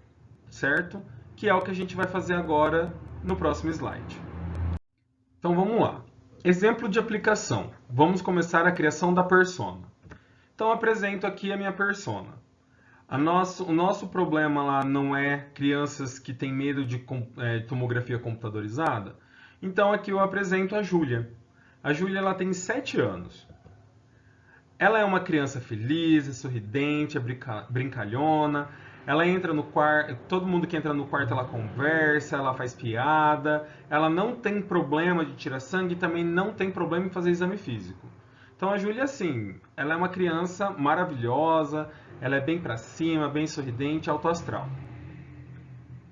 certo? Que é o que a gente vai fazer agora no próximo slide. Então, vamos lá. Exemplo de aplicação. Vamos começar a criação da persona. Então, apresento aqui a minha persona. O nosso problema lá não é crianças que têm medo de tomografia computadorizada. Então, aqui eu apresento a Júlia. A Júlia ela tem 7 anos. Ela é uma criança feliz, é sorridente, é brincalhona. Ela entra no quarto, todo mundo que entra no quarto ela conversa, ela faz piada. Ela não tem problema de tirar sangue e também não tem problema em fazer exame físico. Então a Júlia, assim, ela é uma criança maravilhosa, ela é bem pra cima, bem sorridente, alto astral.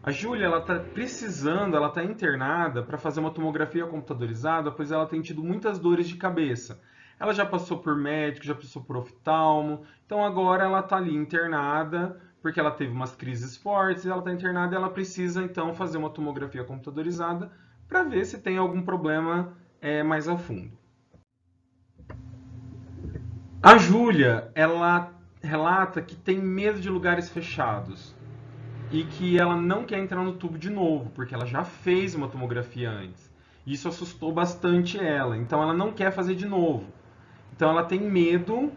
A Júlia, ela tá precisando, ela tá internada para fazer uma tomografia computadorizada, pois ela tem tido muitas dores de cabeça. Ela já passou por médico, já passou por oftalmo, então agora ela tá ali internada, porque ela teve umas crises fortes, ela tá internada e ela precisa então fazer uma tomografia computadorizada para ver se tem algum problema mais a fundo. A Júlia, ela relata que tem medo de lugares fechados e que ela não quer entrar no tubo de novo, porque ela já fez uma tomografia antes. Isso assustou bastante ela, então ela não quer fazer de novo. Então ela tem medo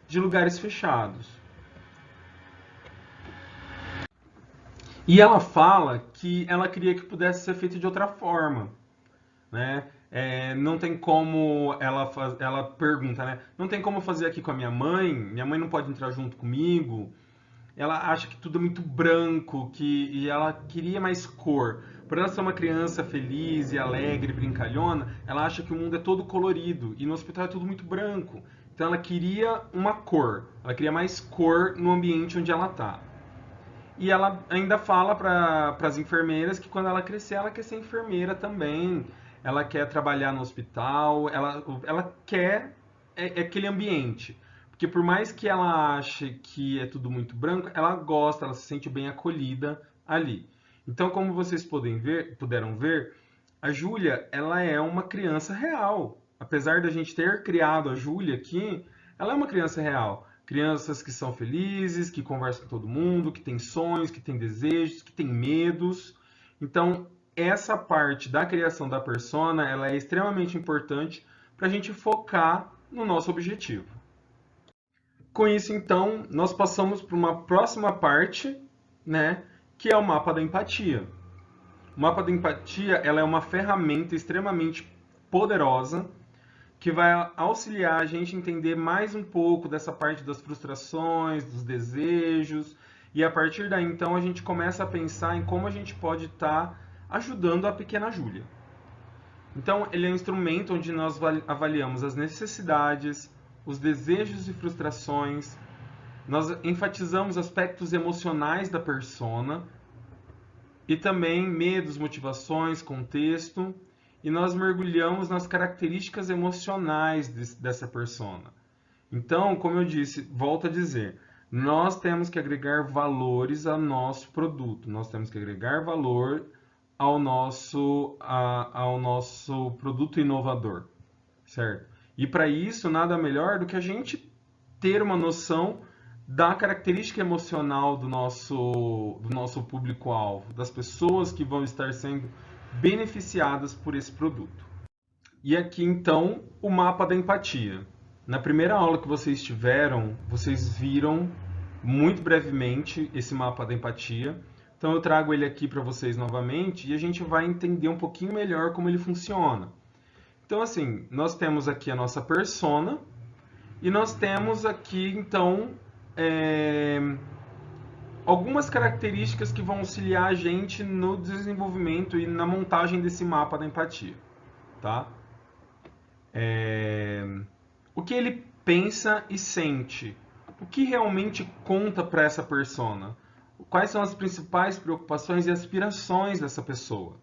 de lugares fechados. E ela fala que ela queria que pudesse ser feito de outra forma, né? Não tem como, ela pergunta, né? Não tem como fazer aqui com a minha mãe não pode entrar junto comigo. Ela acha que tudo é muito branco, e ela queria mais cor. Por ela ser uma criança feliz e alegre, brincalhona, ela acha que o mundo é todo colorido, e no hospital é tudo muito branco. Então ela queria uma cor, ela queria mais cor no ambiente onde ela está. E ela ainda fala para as enfermeiras que quando ela crescer, ela quer ser enfermeira também. Ela quer trabalhar no hospital, ela quer aquele ambiente. Porque por mais que ela ache que é tudo muito branco, ela gosta, ela se sente bem acolhida ali. Então, como vocês puderam ver, a Júlia, ela é uma criança real. Apesar da gente ter criado a Júlia aqui, ela é uma criança real. Crianças que são felizes, que conversam com todo mundo, que têm sonhos, que têm desejos, que têm medos. Então, essa parte da criação da persona, ela é extremamente importante para a gente focar no nosso objetivo. Com isso, então, nós passamos para uma próxima parte, né, que é o mapa da empatia. O mapa da empatia, ela é uma ferramenta extremamente poderosa que vai auxiliar a gente a entender mais um pouco dessa parte das frustrações, dos desejos, e a partir daí, então, a gente começa a pensar em como a gente pode estar ajudando a pequena Júlia. Então, ele é um instrumento onde nós avaliamos as necessidades, os desejos e frustrações, nós enfatizamos aspectos emocionais da persona e também medos, motivações, contexto, e nós mergulhamos nas características emocionais dessa persona. Então, como eu disse, volto a dizer, nós temos que agregar valores ao nosso produto, nós temos que agregar valor ao nosso produto inovador, certo? E para isso, nada melhor do que a gente ter uma noção da característica emocional do nosso público-alvo, das pessoas que vão estar sendo beneficiadas por esse produto. E aqui, então, o mapa da empatia. Na primeira aula que vocês tiveram, vocês viram muito brevemente esse mapa da empatia. Então eu trago ele aqui para vocês novamente e a gente vai entender um pouquinho melhor como ele funciona. Então assim, nós temos aqui a nossa persona e nós temos aqui então algumas características que vão auxiliar a gente no desenvolvimento e na montagem desse mapa da empatia, tá? O que ele pensa e sente? O que realmente conta para essa persona? Quais são as principais preocupações e aspirações dessa pessoa,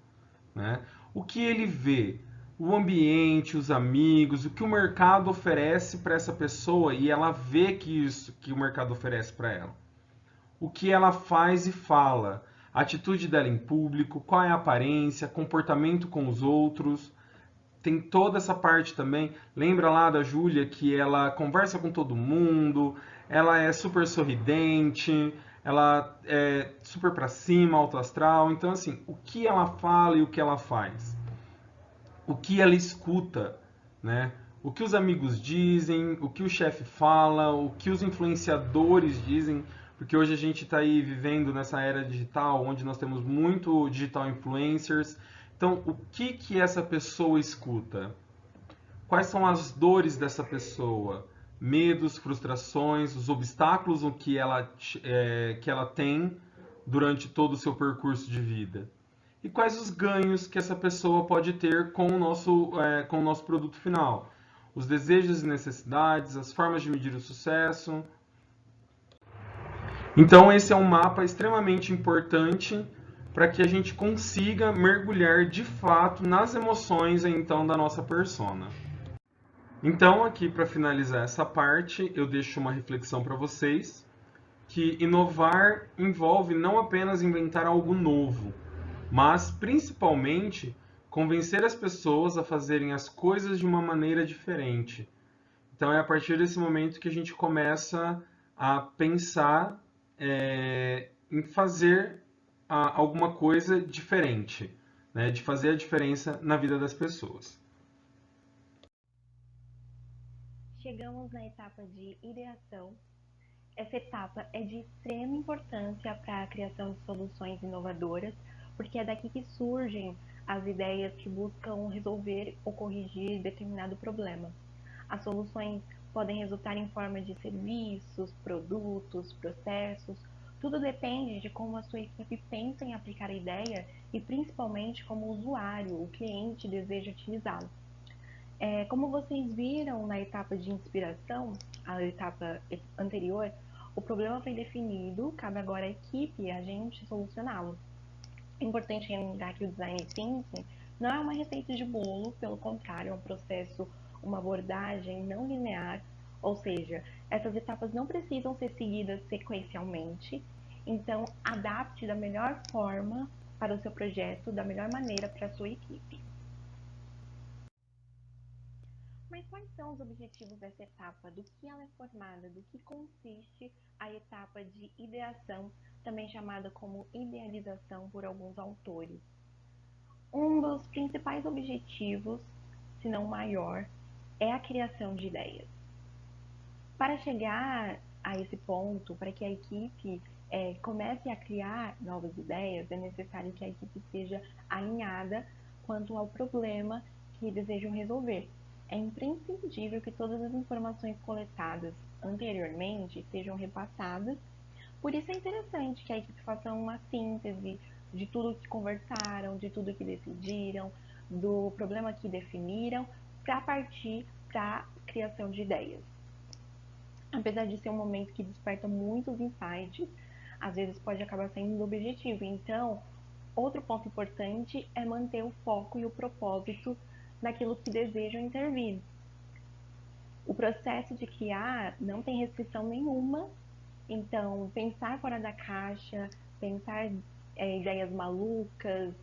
né? O que ele vê? O ambiente, os amigos, o que o mercado oferece para essa pessoa e ela vê que o mercado oferece para ela. O que ela faz e fala, a atitude dela em público, qual é a aparência, comportamento com os outros. Tem toda essa parte também. Lembra lá da Júlia que ela conversa com todo mundo, ela é super sorridente, ela é super pra cima, alto astral. Então, assim, o que ela fala e o que ela faz? O que ela escuta, né? O que os amigos dizem, o que o chefe fala, o que os influenciadores dizem, porque hoje a gente está aí vivendo nessa era digital, onde nós temos muito digital influencers. Então, o que essa pessoa escuta? Quais são as dores dessa pessoa? Medos, frustrações, os obstáculos que ela tem durante todo o seu percurso de vida? E quais os ganhos que essa pessoa pode ter com o nosso produto final? Os desejos e necessidades, as formas de medir o sucesso. Então, esse é um mapa extremamente importante para que a gente consiga mergulhar de fato nas emoções então da nossa persona. Então, aqui para finalizar essa parte, eu deixo uma reflexão para vocês, que inovar envolve não apenas inventar algo novo, mas principalmente convencer as pessoas a fazerem as coisas de uma maneira diferente. Então é a partir desse momento que a gente começa a pensar em fazer alguma coisa diferente, né? De fazer a diferença na vida das pessoas. Chegamos na etapa de ideação. Essa etapa é de extrema importância para a criação de soluções inovadoras, porque é daqui que surgem as ideias que buscam resolver ou corrigir determinado problema. As soluções podem resultar em forma de serviços, produtos, processos. Tudo depende de como a sua equipe pensa em aplicar a ideia e principalmente como o usuário, o cliente, deseja utilizá-lo. Como vocês viram na etapa de inspiração, a etapa anterior, o problema foi definido, cabe agora à equipe e a gente solucioná-lo. É importante lembrar que o Design Thinking não é uma receita de bolo, pelo contrário, é um processo, uma abordagem não linear, ou seja, essas etapas não precisam ser seguidas sequencialmente, então adapte da melhor forma para o seu projeto da melhor maneira para a sua equipe. Mas quais são os objetivos dessa etapa? Do que ela é formada? Do que consiste a etapa de ideação, também chamada como idealização por alguns autores? Um dos principais objetivos, se não o maior, é a criação de ideias. Para chegar a esse ponto, para que a equipe comece a criar novas ideias, é necessário que a equipe seja alinhada quanto ao problema que desejam resolver. É imprescindível que todas as informações coletadas anteriormente sejam repassadas. Por isso é interessante que a equipe faça uma síntese de tudo que conversaram, de tudo que decidiram, do problema que definiram, para partir para a criação de ideias. Apesar de ser um momento que desperta muitos insights, às vezes pode acabar saindo do objetivo. Então, outro ponto importante é manter o foco e o propósito naquilo que desejam intervir. O processo de criar não tem restrição nenhuma, então pensar fora da caixa, pensar ideias malucas,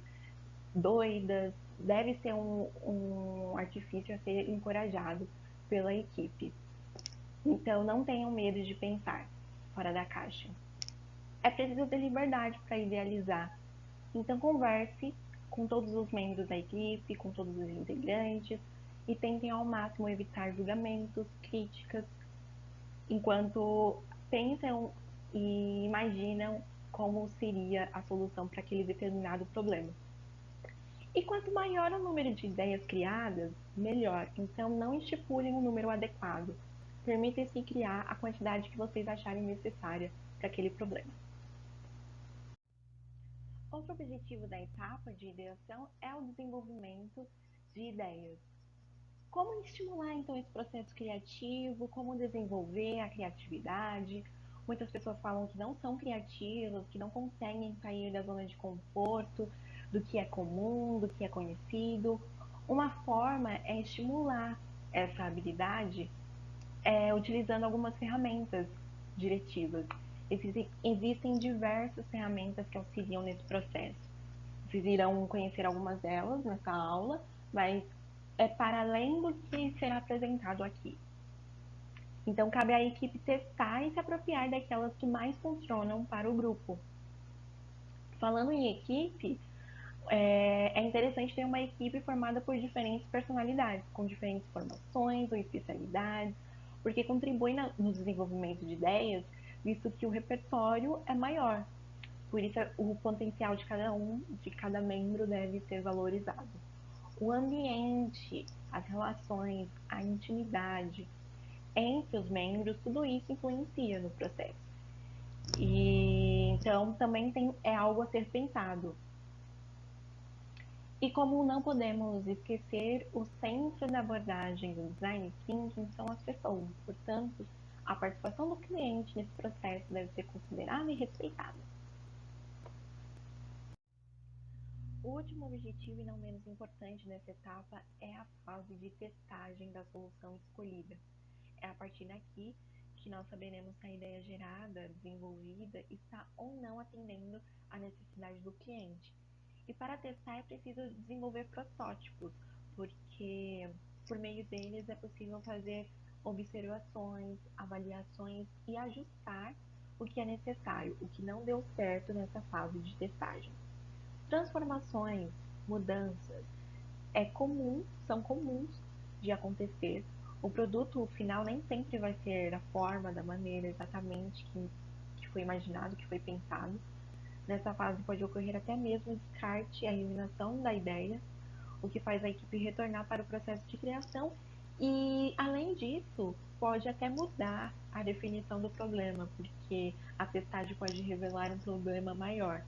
doidas, deve ser um artifício a ser encorajado pela equipe. Então, não tenham medo de pensar fora da caixa. É preciso ter liberdade para idealizar. Então, converse com todos os membros da equipe, com todos os integrantes, e tentem ao máximo evitar julgamentos, críticas, enquanto pensam e imaginam como seria a solução para aquele determinado problema. E quanto maior o número de ideias criadas, melhor. Então, não estipulem um número adequado. Permitam-se criar a quantidade que vocês acharem necessária para aquele problema. Outro objetivo da etapa de ideação é o desenvolvimento de ideias. Como estimular, então, esse processo criativo? Como desenvolver a criatividade? Muitas pessoas falam que não são criativas, que não conseguem sair da zona de conforto, do que é comum, do que é conhecido. Uma forma é estimular essa habilidade utilizando algumas ferramentas diretivas. Existem diversas ferramentas que auxiliam nesse processo. Vocês irão conhecer algumas delas nessa aula, mas é para além do que será apresentado aqui. Então, cabe à equipe testar e se apropriar daquelas que mais funcionam para o grupo. Falando em equipe, é interessante ter uma equipe formada por diferentes personalidades, com diferentes formações ou especialidades, porque contribui no desenvolvimento de ideias, visto que o repertório é maior. Por isso, o potencial de cada membro deve ser valorizado. O ambiente, as relações, a intimidade entre os membros, tudo isso influencia no processo. E então também é algo a ser pensado. E como não podemos esquecer, o centro da abordagem do Design Thinking são as pessoas. Portanto, a participação do cliente nesse processo deve ser considerada e respeitada. O último objetivo, e não menos importante nessa etapa, é a fase de testagem da solução escolhida. É a partir daqui que nós saberemos se a ideia gerada, desenvolvida, está ou não atendendo à necessidade do cliente. E para testar é preciso desenvolver protótipos, porque por meio deles é possível fazer observações, avaliações e ajustar o que é necessário, o que não deu certo nessa fase de testagem. Transformações, mudanças, são comuns de acontecer. O produto final nem sempre vai ser da forma, da maneira exatamente que foi imaginado, que foi pensado. Nessa fase pode ocorrer até mesmo o descarte e a eliminação da ideia, o que faz a equipe retornar para o processo de criação e, além disso, pode até mudar a definição do problema, porque a testagem pode revelar um problema maior.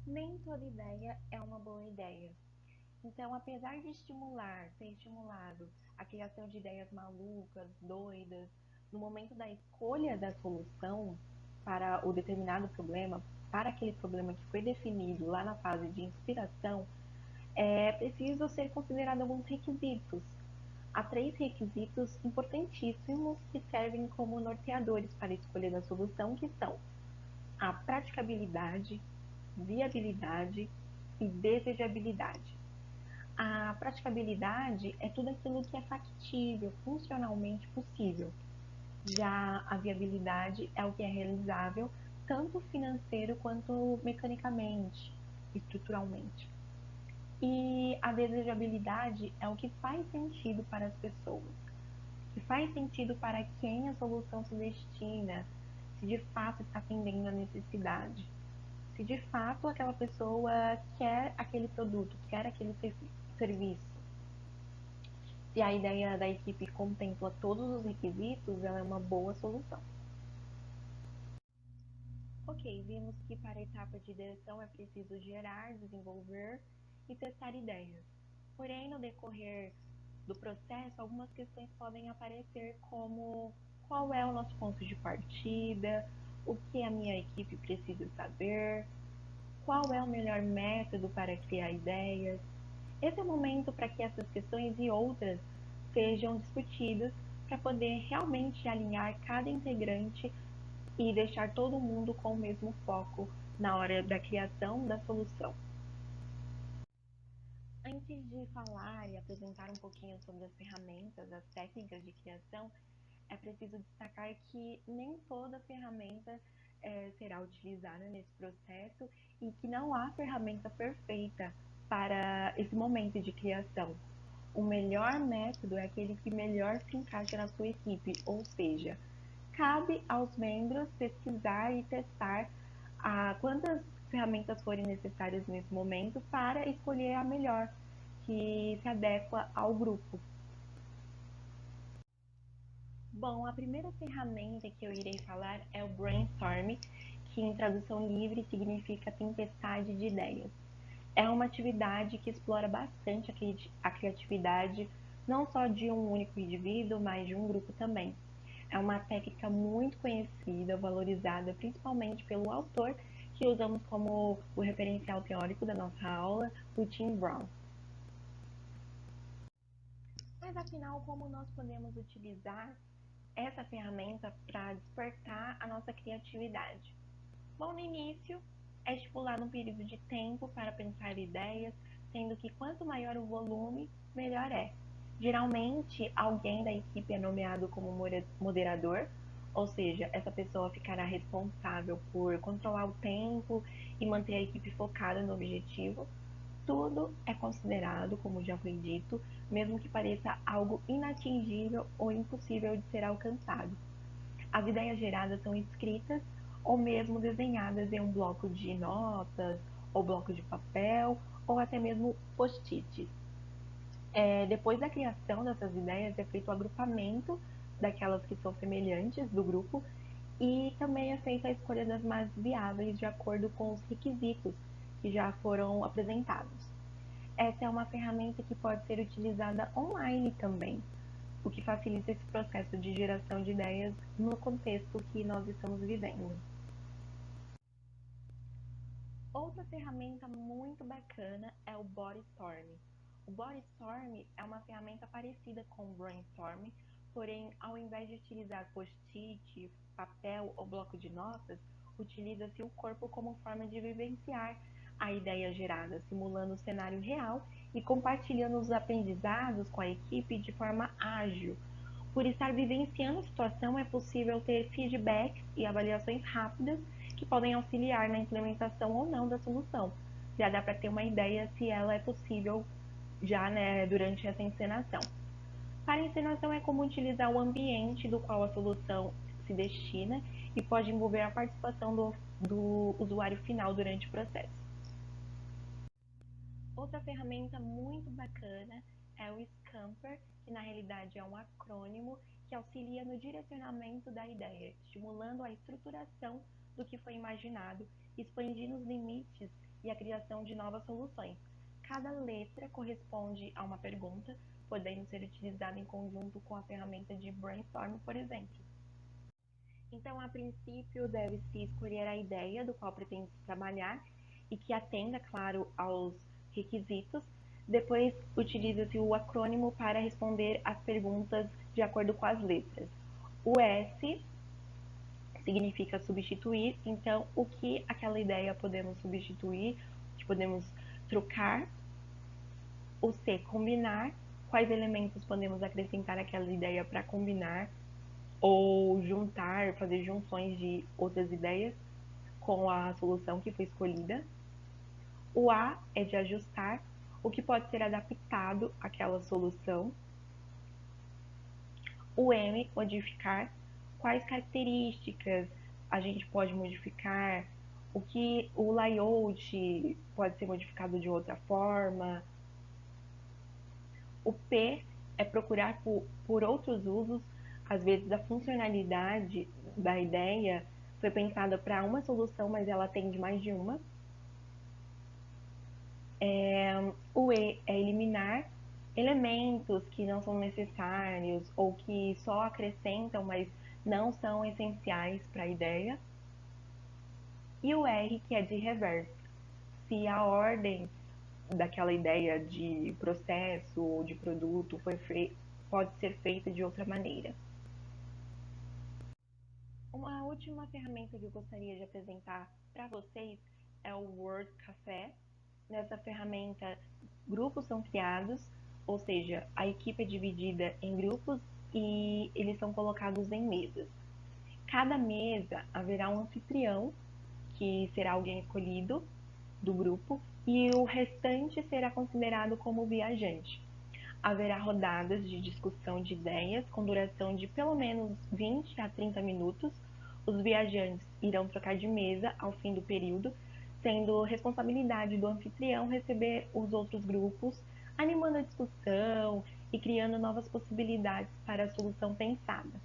Nem toda ideia é uma boa ideia. Então, apesar de ser estimulado a criação de ideias malucas, doidas, no momento da escolha da solução para o determinado problema, para aquele problema que foi definido lá na fase de inspiração, é preciso ser considerado alguns requisitos. Há 3 requisitos importantíssimos que servem como norteadores para a escolha da solução, que são a praticabilidade, viabilidade e desejabilidade. A praticabilidade é tudo aquilo que é factível, funcionalmente possível. Já a viabilidade é o que é realizável, tanto financeiro quanto mecanicamente, estruturalmente. E a desejabilidade é o que faz sentido para as pessoas, que faz sentido para quem a solução se destina, se de fato está atendendo a necessidade, se de fato aquela pessoa quer aquele produto, quer aquele serviço. Se a ideia da equipe contempla todos os requisitos, ela é uma boa solução. Ok, vimos que para a etapa de direção é preciso gerar, desenvolver e testar ideias. Porém, no decorrer do processo, algumas questões podem aparecer como qual é o nosso ponto de partida, o que a minha equipe precisa saber, qual é o melhor método para criar ideias. Esse é o momento para que essas questões e outras sejam discutidas para poder realmente alinhar cada integrante e deixar todo mundo com o mesmo foco na hora da criação da solução. Antes de falar e apresentar um pouquinho sobre as ferramentas, as técnicas de criação, é preciso destacar que nem toda ferramenta será utilizada nesse processo e que não há ferramenta perfeita para esse momento de criação. O melhor método é aquele que melhor se encaixa na sua equipe, ou seja, cabe aos membros pesquisar e testar quantas ferramentas forem necessárias nesse momento para escolher a melhor, que se adequa ao grupo. Bom, a primeira ferramenta que eu irei falar é o Brainstorm, que em tradução livre significa tempestade de ideias. É uma atividade que explora bastante a criatividade, não só de um único indivíduo, mas de um grupo também. É uma técnica muito conhecida, valorizada principalmente pelo autor, que usamos como o referencial teórico da nossa aula, o Tim Brown. Mas afinal, como nós podemos utilizar essa ferramenta para despertar a nossa criatividade? Bom, no início, é estipulado um período de tempo para pensar ideias, sendo que quanto maior o volume, melhor é. Geralmente, alguém da equipe é nomeado como moderador, ou seja, essa pessoa ficará responsável por controlar o tempo e manter a equipe focada no objetivo. Tudo é considerado, como já foi dito, mesmo que pareça algo inatingível ou impossível de ser alcançado. As ideias geradas são escritas ou mesmo desenhadas em um bloco de notas, ou bloco de papel, ou até mesmo post-its. Depois da criação dessas ideias, é feito o agrupamento daquelas que são semelhantes do grupo e também é feita a escolha das mais viáveis de acordo com os requisitos que já foram apresentados. Essa é uma ferramenta que pode ser utilizada online também, o que facilita esse processo de geração de ideias no contexto que nós estamos vivendo. Outra ferramenta muito bacana é o Bodystorm. O Bodystorm é uma ferramenta parecida com o Brainstorm, porém, ao invés de utilizar post-it, papel ou bloco de notas, utiliza-se o corpo como forma de vivenciar a ideia gerada, simulando o cenário real e compartilhando os aprendizados com a equipe de forma ágil. Por estar vivenciando a situação, é possível ter feedbacks e avaliações rápidas que podem auxiliar na implementação ou não da solução. Já dá para ter uma ideia se ela é possível já durante essa encenação. Para a encenação é comum utilizar o ambiente do qual a solução se destina e pode envolver a participação do usuário final durante o processo. Outra ferramenta muito bacana é o Scamper, que na realidade é um acrônimo que auxilia no direcionamento da ideia, estimulando a estruturação do que foi imaginado, expandindo os limites e a criação de novas soluções. Cada letra corresponde a uma pergunta, podendo ser utilizada em conjunto com a ferramenta de Brainstorm, por exemplo. Então, a princípio, deve-se escolher a ideia do qual pretende trabalhar e que atenda, claro, aos requisitos. Depois, utiliza-se o acrônimo para responder às perguntas de acordo com as letras. O S significa substituir, então o que aquela ideia podemos substituir, que podemos trocar. O C, combinar, quais elementos podemos acrescentar àquela ideia para combinar, ou juntar, fazer junções de outras ideias com a solução que foi escolhida. O A é de ajustar, o que pode ser adaptado àquela solução. O M, modificar, quais características a gente pode modificar, o que o layout pode ser modificado de outra forma. O P é procurar por outros usos, às vezes a funcionalidade da ideia foi pensada para uma solução, mas ela atende mais de uma. O E é eliminar elementos que não são necessários ou que só acrescentam, mas não são essenciais para a ideia. E o R, que é de reverso. Se a ordem daquela ideia de processo ou de produto pode ser feita de outra maneira. Uma última ferramenta que eu gostaria de apresentar para vocês é o Word Café. Nessa ferramenta, grupos são criados, ou seja, a equipe é dividida em grupos e eles são colocados em mesas. Cada mesa haverá um anfitrião, que será alguém escolhido do grupo, e o restante será considerado como viajante. Haverá rodadas de discussão de ideias com duração de pelo menos 20 a 30 minutos. Os viajantes irão trocar de mesa ao fim do período, sendo responsabilidade do anfitrião receber os outros grupos, animando a discussão e criando novas possibilidades para a solução pensada.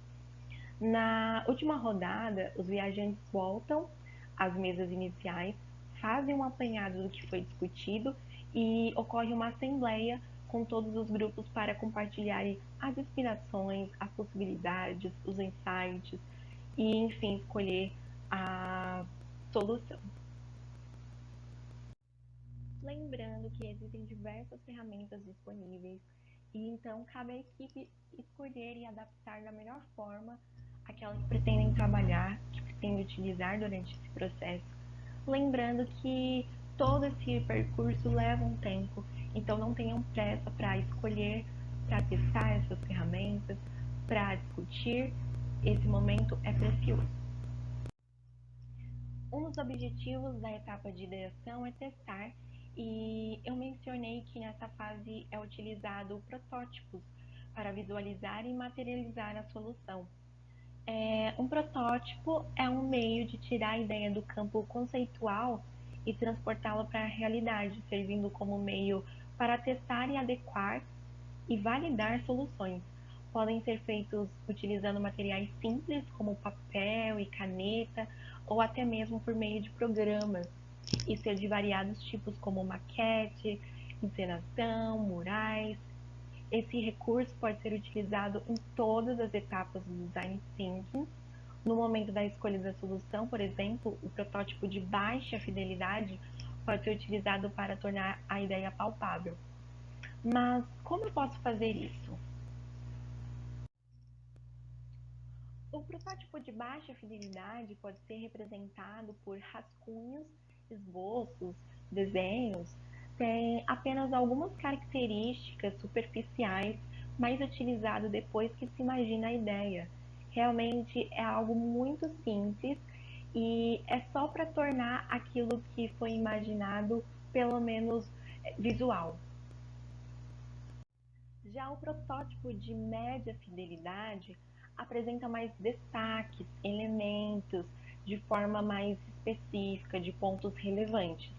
Na última rodada, os viajantes voltam às mesas iniciais, fazem um apanhado do que foi discutido e ocorre uma assembleia com todos os grupos para compartilharem as inspirações, as possibilidades, os insights e, enfim, escolher a solução. Lembrando que existem diversas ferramentas disponíveis e então cabe à equipe escolher e adaptar da melhor forma aquelas que pretendem trabalhar, que pretendem utilizar durante esse processo. Lembrando que todo esse percurso leva um tempo, então não tenham pressa para escolher, para testar essas ferramentas, para discutir. Esse momento é precioso. Um dos objetivos da etapa de ideação é testar, e eu mencionei que nessa fase é utilizado protótipos para visualizar e materializar a solução. Um protótipo é um meio de tirar a ideia do campo conceitual e transportá-la para a realidade, servindo como meio para testar e adequar e validar soluções. Podem ser feitos utilizando materiais simples como papel e caneta, ou até mesmo por meio de programas, e ser de variados tipos como maquete, encenação, murais. Esse recurso pode ser utilizado em todas as etapas do Design Thinking. No momento da escolha da solução, por exemplo, o protótipo de baixa fidelidade pode ser utilizado para tornar a ideia palpável. Mas como eu posso fazer isso? O protótipo de baixa fidelidade pode ser representado por rascunhos, esboços, desenhos. Tem apenas algumas características superficiais, mais utilizado depois que se imagina a ideia. Realmente é algo muito simples e é só para tornar aquilo que foi imaginado pelo menos visual. Já o protótipo de média fidelidade apresenta mais destaques, elementos de forma mais específica, de pontos relevantes.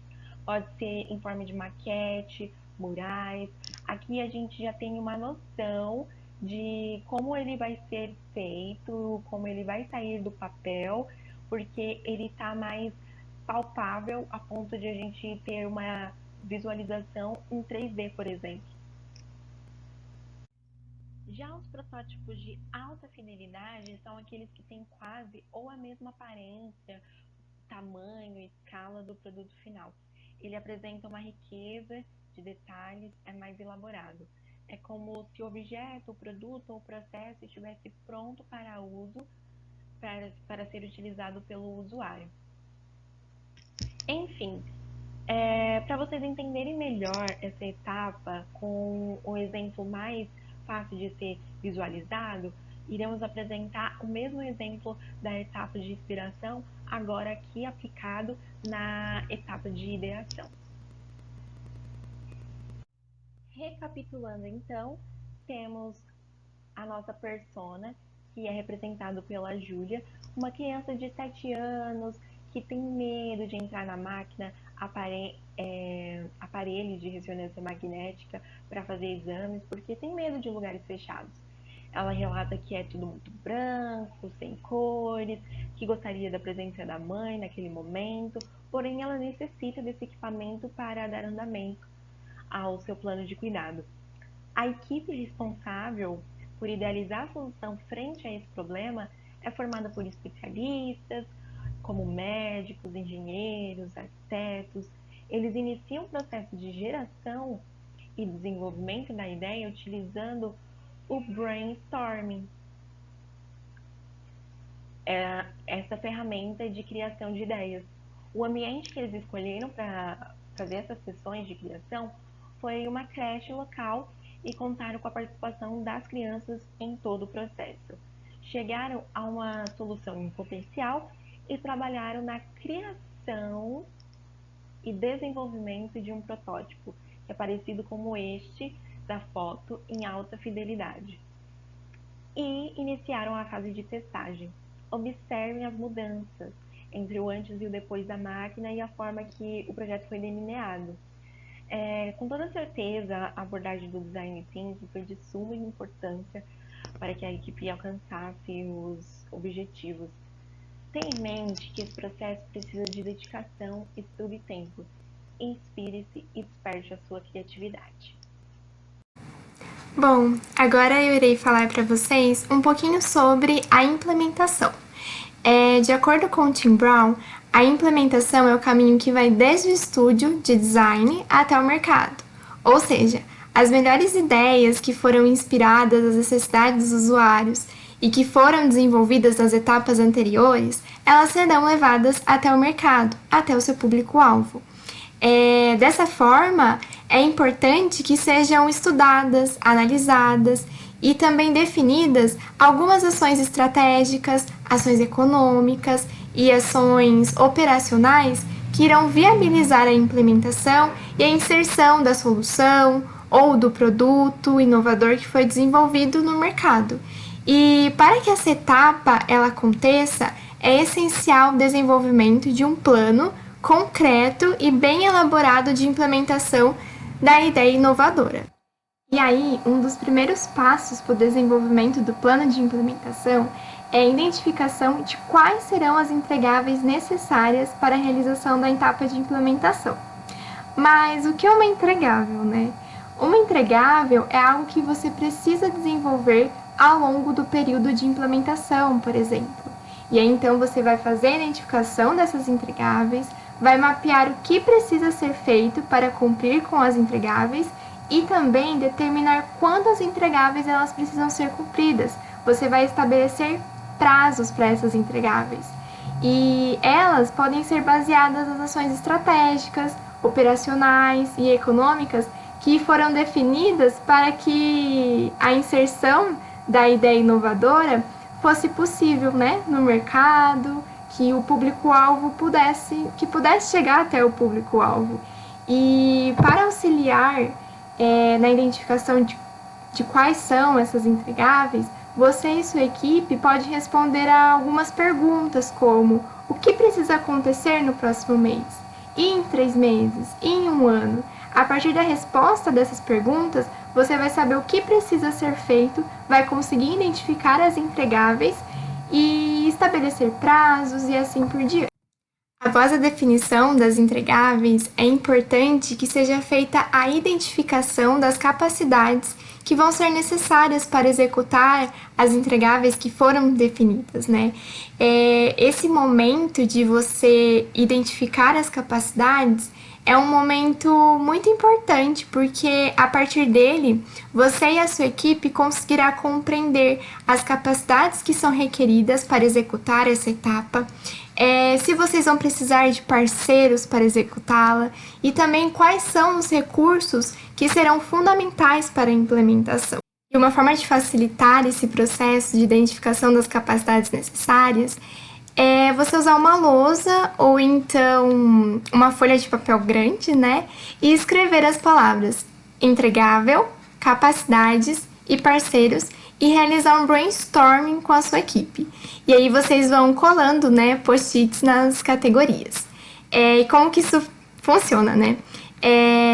Pode ser em forma de maquete, murais. Aqui a gente já tem uma noção de como ele vai ser feito, como ele vai sair do papel, porque ele está mais palpável a ponto de a gente ter uma visualização em 3D, por exemplo. Já os protótipos de alta fidelidade são aqueles que têm quase ou a mesma aparência, tamanho e escala do produto final. Ele apresenta uma riqueza de detalhes, é mais elaborado. É como se o objeto, o produto ou o processo estivesse pronto para uso para ser utilizado pelo usuário. Enfim, para vocês entenderem melhor essa etapa com um exemplo mais fácil de ser visualizado, iremos apresentar o mesmo exemplo da etapa de inspiração, agora aqui aplicado na etapa de ideação. Recapitulando então, temos a nossa persona, que é representado pela Júlia, uma criança de 7 anos que tem medo de entrar na máquina, aparelhos de ressonância magnética para fazer exames, porque tem medo de lugares fechados. Ela relata que é tudo muito branco, sem cores, que gostaria da presença da mãe naquele momento, porém ela necessita desse equipamento para dar andamento ao seu plano de cuidado. A equipe responsável por idealizar a solução frente a esse problema é formada por especialistas, como médicos, engenheiros, arquitetos. Eles iniciam o processo de geração e desenvolvimento da ideia utilizando o brainstorming, essa ferramenta de criação de ideias. O ambiente que eles escolheram para fazer essas sessões de criação foi uma creche local e contaram com a participação das crianças em todo o processo. Chegaram a uma solução em potencial e trabalharam na criação e desenvolvimento de um protótipo, que é parecido como este da foto em alta fidelidade. E iniciaram a fase de testagem. Observem as mudanças entre o antes e o depois da máquina e a forma que o projeto foi delineado. Com toda certeza, a abordagem do Design Thinking foi de suma importância para que a equipe alcançasse os objetivos. Tenha em mente que esse processo precisa de dedicação, estudo e tempo. Inspire-se e desperte a sua criatividade. Bom, agora eu irei falar para vocês um pouquinho sobre a implementação. De acordo com Tim Brown, a implementação é o caminho que vai desde o estúdio de design até o mercado. Ou seja, as melhores ideias que foram inspiradas nas necessidades dos usuários e que foram desenvolvidas nas etapas anteriores, elas serão levadas até o mercado, até o seu público-alvo. Dessa forma, é importante que sejam estudadas, analisadas e também definidas algumas ações estratégicas, ações econômicas e ações operacionais que irão viabilizar a implementação e a inserção da solução ou do produto inovador que foi desenvolvido no mercado. E para que essa etapa ela aconteça, é essencial o desenvolvimento de um plano concreto e bem elaborado de implementação da ideia inovadora. E aí, um dos primeiros passos para o desenvolvimento do plano de implementação é a identificação de quais serão as entregáveis necessárias para a realização da etapa de implementação. Mas o que é uma entregável, né? Uma entregável é algo que você precisa desenvolver ao longo do período de implementação, por exemplo. E aí, então, você vai fazer a identificação dessas entregáveis, vai mapear o que precisa ser feito para cumprir com as entregáveis e também determinar quantas entregáveis elas precisam ser cumpridas. Você vai estabelecer prazos para essas entregáveis. E elas podem ser baseadas nas ações estratégicas, operacionais e econômicas que foram definidas para que a inserção da ideia inovadora fosse possível, né, no mercado, que o público-alvo pudesse chegar até o público-alvo. E para auxiliar na identificação de quais são essas entregáveis, você e sua equipe pode responder a algumas perguntas como: o que precisa acontecer no próximo mês? E em 3 meses? E em 1 ano? A partir da resposta dessas perguntas, você vai saber o que precisa ser feito, vai conseguir identificar as entregáveis e estabelecer prazos e assim por diante. Após a definição das entregáveis, é importante que seja feita a identificação das capacidades que vão ser necessárias para executar as entregáveis que foram definidas, né? Esse momento de você identificar as capacidades é um momento muito importante, porque a partir dele, você e a sua equipe conseguirá compreender as capacidades que são requeridas para executar essa etapa, se vocês vão precisar de parceiros para executá-la e também quais são os recursos que serão fundamentais para a implementação. E uma forma de facilitar esse processo de identificação das capacidades necessárias é você usar uma lousa ou então uma folha de papel grande, né? E escrever as palavras entregável, capacidades e parceiros e realizar um brainstorming com a sua equipe. E aí vocês vão colando, né, post-its nas categorias. E como que isso funciona, né?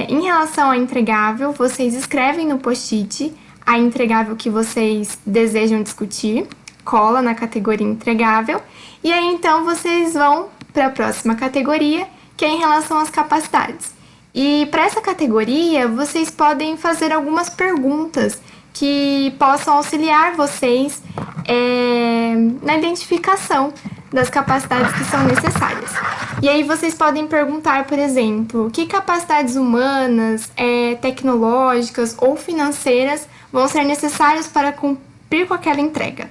Em relação a entregável, vocês escrevem no post-it a entregável que vocês desejam discutir, cola na categoria entregável, e aí então vocês vão para a próxima categoria, que é em relação às capacidades. E para essa categoria, vocês podem fazer algumas perguntas que possam auxiliar vocês na identificação das capacidades que são necessárias. E aí vocês podem perguntar, por exemplo, que capacidades humanas, tecnológicas ou financeiras vão ser necessárias para cumprir com aquela entrega.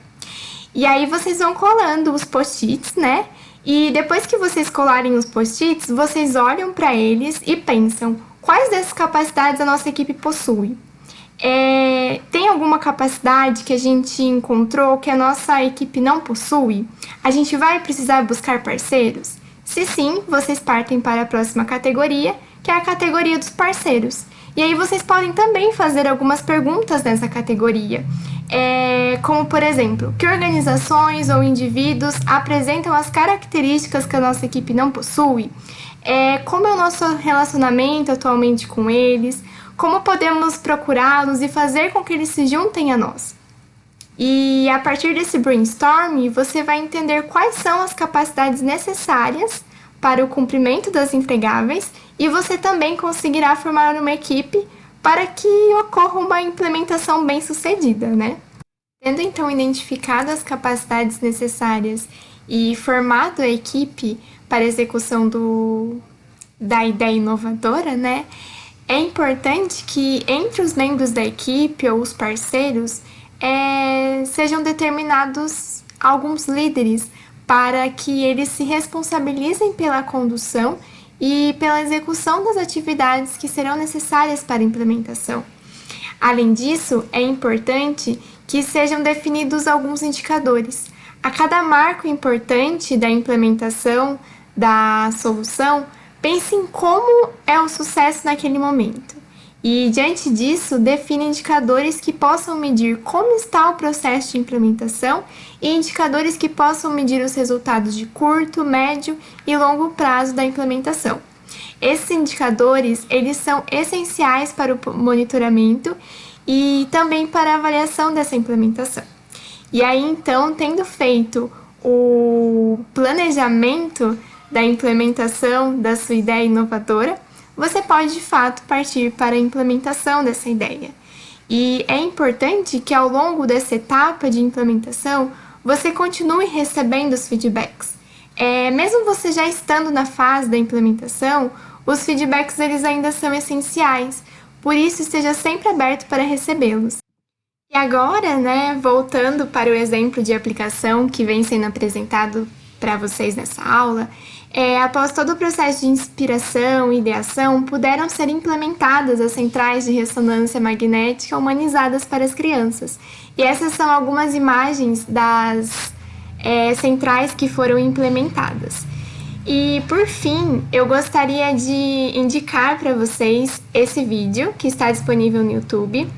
E aí vocês vão colando os post-its, né? E depois que vocês colarem os post-its, vocês olham para eles e pensam quais dessas capacidades a nossa equipe possui. Tem alguma capacidade que a gente encontrou que a nossa equipe não possui? A gente vai precisar buscar parceiros? Se sim, vocês partem para a próxima categoria, que é a categoria dos parceiros. E aí vocês podem também fazer algumas perguntas nessa categoria. Como, por exemplo, que organizações ou indivíduos apresentam as características que a nossa equipe não possui? Como é o nosso relacionamento atualmente com eles? Como podemos procurá-los e fazer com que eles se juntem a nós? E a partir desse brainstorming, você vai entender quais são as capacidades necessárias para o cumprimento das entregáveis e você também conseguirá formar uma equipe para que ocorra uma implementação bem-sucedida, né? Tendo então identificado as capacidades necessárias e formado a equipe para a execução da ideia inovadora, né? É importante que entre os membros da equipe ou os parceiros sejam determinados alguns líderes para que eles se responsabilizem pela condução e pela execução das atividades que serão necessárias para a implementação. Além disso, é importante que sejam definidos alguns indicadores. A cada marco importante da implementação da solução, pense em como é o sucesso naquele momento. E, diante disso, define indicadores que possam medir como está o processo de implementação e indicadores que possam medir os resultados de curto, médio e longo prazo da implementação. Esses indicadores, eles são essenciais para o monitoramento e também para a avaliação dessa implementação. E aí, então, tendo feito o planejamento da implementação da sua ideia inovadora, você pode, de fato, partir para a implementação dessa ideia. E é importante que, ao longo dessa etapa de implementação, você continue recebendo os feedbacks. Mesmo você já estando na fase da implementação, os feedbacks eles ainda são essenciais, por isso esteja sempre aberto para recebê-los. E agora, né, voltando para o exemplo de aplicação que vem sendo apresentado para vocês nessa aula, após todo o processo de inspiração e ideação, puderam ser implementadas as centrais de ressonância magnética humanizadas para as crianças. E essas são algumas imagens das centrais que foram implementadas. E, por fim, eu gostaria de indicar para vocês esse vídeo que está disponível no YouTube.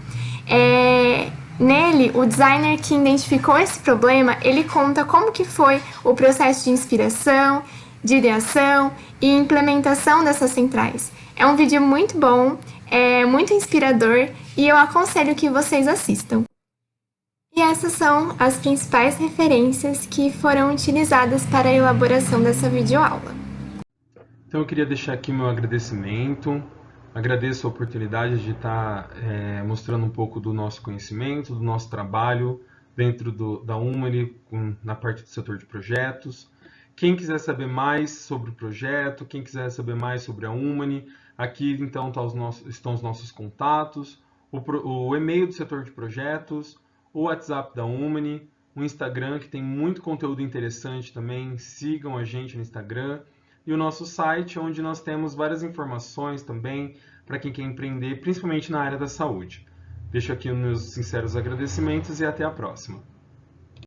Nele, o designer que identificou esse problema, ele conta como que foi o processo de inspiração, de ideação e implementação dessas centrais. É um vídeo muito bom, muito inspirador e eu aconselho que vocês assistam. E essas são as principais referências que foram utilizadas para a elaboração dessa videoaula. Então eu queria deixar aqui meu agradecimento. Agradeço a oportunidade de estar mostrando um pouco do nosso conhecimento, do nosso trabalho dentro da Umani, na parte do setor de projetos. Quem quiser saber mais sobre o projeto, quem quiser saber mais sobre a Umani, aqui então estão os nossos contatos, o e-mail do setor de projetos, o WhatsApp da Umani, o Instagram, que tem muito conteúdo interessante também, sigam a gente no Instagram, e o nosso site, onde nós temos várias informações também para quem quer empreender, principalmente na área da saúde. Deixo aqui os meus sinceros agradecimentos e até a próxima.